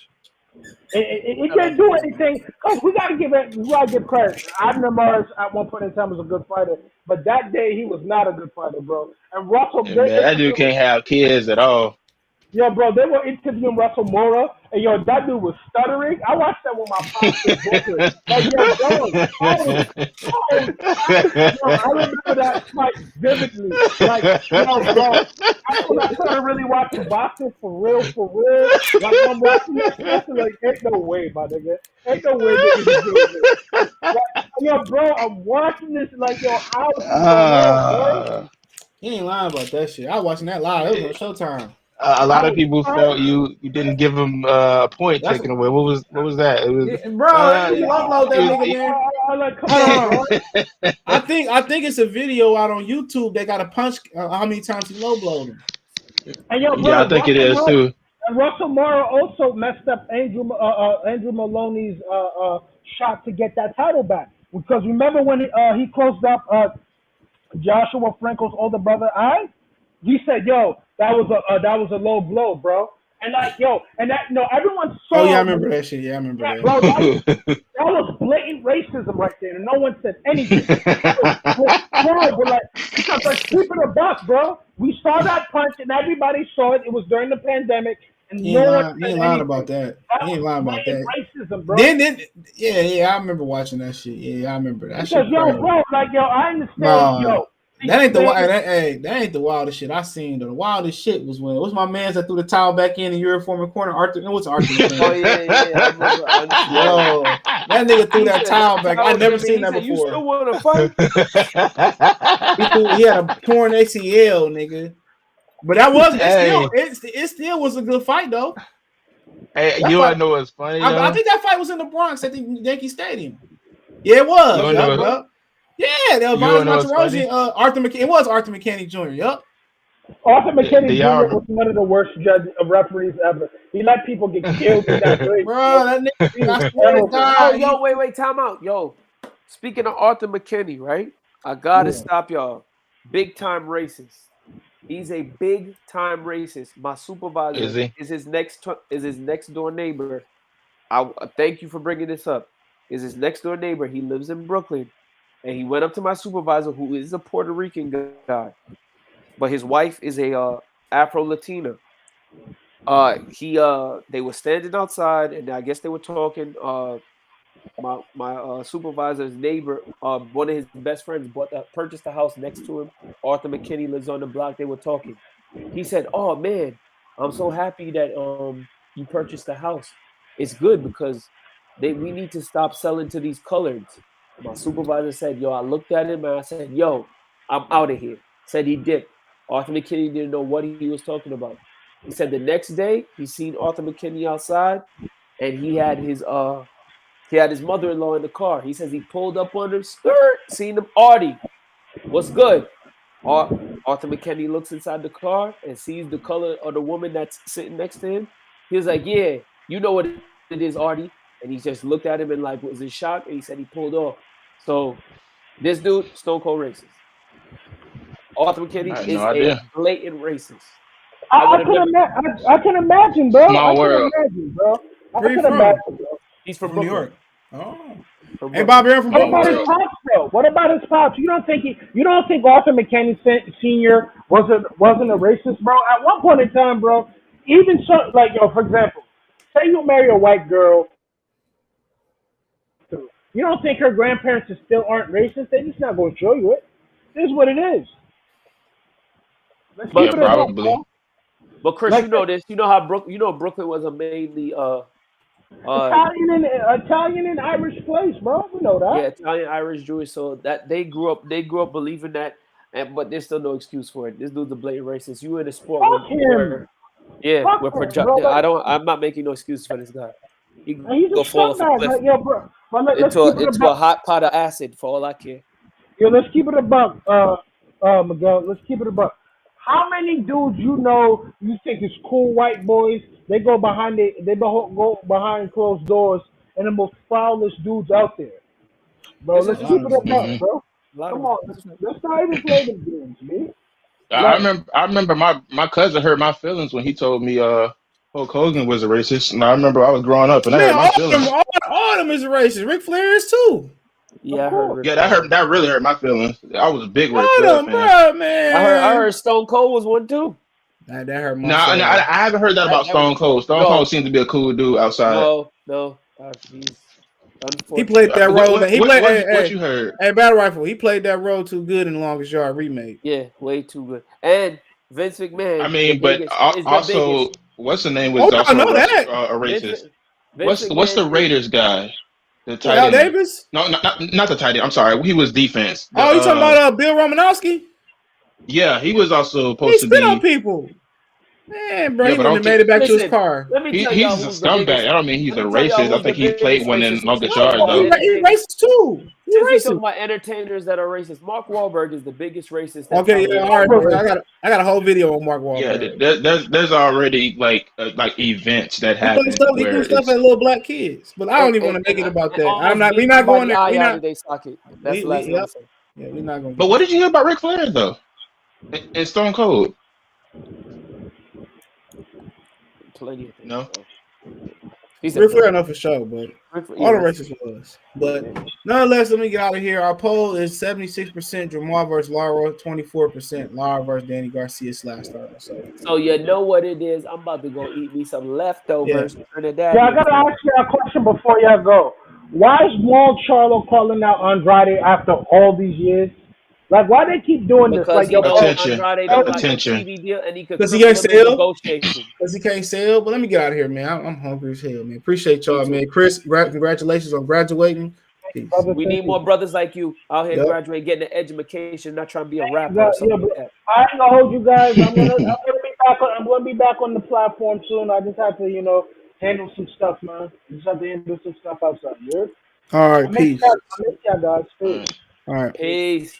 He can't do anything. Cause we gotta give credit. Abner Mars at one point in time was a good fighter, but that day he was not a good fighter, bro. And Russell, Yeah, man, that dude can't have kids at all. yo, bro, they were interviewing Russell Mora, and yo, that dude was stuttering. I watched that with my pops in Brooklyn. Like, yo, I remember that fight vividly. Like, yo, bro, I started really watching boxing for real. Like, I'm watching that shit, like, ain't no way, my nigga. Ain't no way niggas is doing this. Like, yo, bro, I'm watching this, like, yo, how is this going on, bro? He ain't lying about that shit. I was watching that live. It was on Showtime. A lot of people felt you didn't give him a point taken away. What was that? It was, bro, you upload that nigga, man. I think it's a video out on YouTube. They got a punch how many times he low blowed him. And yo, bro, yeah, I think it is too. And Russell Mora also messed up Andrew Maloney's shot to get that title back. Because remember when he closed up Joshua Franco's older brother eyes? He said, "Yo, that was a low blow, bro." And like, yo, and that everyone saw. Oh yeah, I remember that shit. Yeah, I remember that. Bro, that was blatant racism right there, and no one said anything. But like, because like keeping a buck, bro. We saw that punch, and everybody saw it. It was during the pandemic, and he ain't lying about that. He ain't lying about that. Racism, bro. Then, yeah, I remember watching that shit. Yeah, I remember that. Because bro, like, yo, I understand, yo. That ain't that ain't the wildest shit I seen though. The wildest shit was when what's my man's that threw the towel back in the Euroform corner. Arthur, what's Arthur? Oh yeah. Yo, that nigga threw that towel back. I never seen that before. You still want to fight? He had a torn ACL, nigga. But that was it still was a good fight though. Hey, you wanna know what's funny? I think that fight was in the Bronx at the Yankee Stadium. Yeah, it was. Yeah, that was Arthur McKinney. It was Arthur McKinney Jr. Yup. Arthur McKinney Jr. was one of the worst referees ever. He let people get killed in that race. Bro, that nigga. Yo, wait, time out. Yo, speaking of Arthur McKinney, right? I gotta stop y'all. Big time racist. He's a big time racist. My supervisor is his next door neighbor. I thank you for bringing this up. Is his next door neighbor. He lives in Brooklyn. And he went up to my supervisor, who is a Puerto Rican guy, but his wife is a Afro-Latina. They were standing outside, and I guess they were talking. My supervisor's neighbor, one of his best friends, purchased a house next to him. Arthur McKinney lives on the block. They were talking. He said, "Oh man, I'm so happy that you purchased the house. It's good because we need to stop selling to these coloreds." My supervisor said, "Yo," I looked at him and I said, "Yo, I'm out of here." Said he dipped. Arthur McKinney didn't know what he was talking about. He said the next day he seen Arthur McKinney outside, and he had his mother-in-law in the car. He says he pulled up on her, seen him. Artie, what's good? Arthur McKinney looks inside the car and sees the color of the woman that's sitting next to him. He was like, "Yeah, you know what it is, Artie." And he just looked at him and like was in shock, and he said he pulled off. So this dude, stone cold racist. Arthur McKinney is a blatant racist. I can imagine, bro. Small world. I can imagine, bro. He's from New Brooklyn. York. Oh. Hey, Bob Aaron from What about his pops, though? What about his pops? You don't think Arthur McKinney Sr. wasn't a racist, bro? At one point in time, bro, even so, like, yo, for example, say you marry a white girl. You don't think her grandparents still aren't racist? They're just not going to show you it. It is what it is. Let's keep it probably. up, but Chris, like, you know this. You know how Brooklyn was a mainly Italian and Irish place, bro. We know that. Yeah, Italian, Irish, Jewish. So that they grew up believing that, but there's still no excuse for it. This dude's a blatant racist. You in a sport Fuck where Fuck we're him, projecting. bro. I'm not making no excuses for this guy. He And he's go a fall off a scumbag. cliff Like, yo, bro. But let's keep it into a hot pot of acid for all I care. Yo, let's keep it a buck, Miguel. Let's keep it a buck. How many dudes you think is cool white boys? They go go behind closed doors, and the most foulest dudes out there, bro. Let's keep it a buck, bro. Come on, let's not even play the games, man. I remember my cousin hurt my feelings when he told me Hulk Hogan was a racist, and I remember I was growing up and I hurt my feelings. All of them is racist. Ric Flair is too. Yeah, that really hurt my feelings. I was a big Ric Flair fan. Bro, man. I heard Stone Cold was one too. That hurt my feelings. I haven't heard that about Stone Cold. Stone Cold seems to be a cool dude outside. No. He played that role. What you heard? Hey, Battle Rifle. He played that role too good in Longest Yard remake. Yeah, way too good. And Vince McMahon. I mean, also, what's the name was also a racist. What's the Raiders guy? The tight end. Davis? No, not the tight end. I'm sorry. He was defense. You talking about Bill Romanowski? Yeah, he was also supposed to be. He spit on people. Man, bro, he wouldn't have made it back to his car. He's a scumbag. I don't mean he's a racist. I think he played one in Longest Yard, though. He's racist, too. He's racist. Talking about entertainers that are racist. Mark Wahlberg is the biggest racist. Okay, yeah, all right. I got a whole video on Mark Wahlberg. Yeah, there's already like events that happen. He do stuff at little black kids, but I don't even want to make it about that. We're not going there. That's the last one. Yeah, we're not going. But what did you hear about Ric Flair though? And Stone Cold. Plenty of things. No. Ric Flair enough for sure, but all the races was. But nonetheless, let me get out of here. Our poll is 76% Jermall versus Lara, 24% Lara versus Danny Garcia / starter. So you know what it is. I'm about to go eat me some leftovers. Yeah, I gotta ask you a question before y'all go. Why is Jermall Charlo calling out Andrade after all these years? Like, why they keep doing this? Like, attention. Because he can't sell. Because he can't sell. But let me get out of here, man. I'm hungry as hell, man. Appreciate y'all, man. Chris, congratulations on graduating. Peace. We need more brothers like you out here graduating, getting an education, not trying to be a rapper or something like that. I ain't gonna hold you guys. I'm gonna be back on the platform soon. I just have to, handle some stuff, man. Just have to handle some stuff outside. All right, peace. I miss y'all guys. Peace. All right. Peace.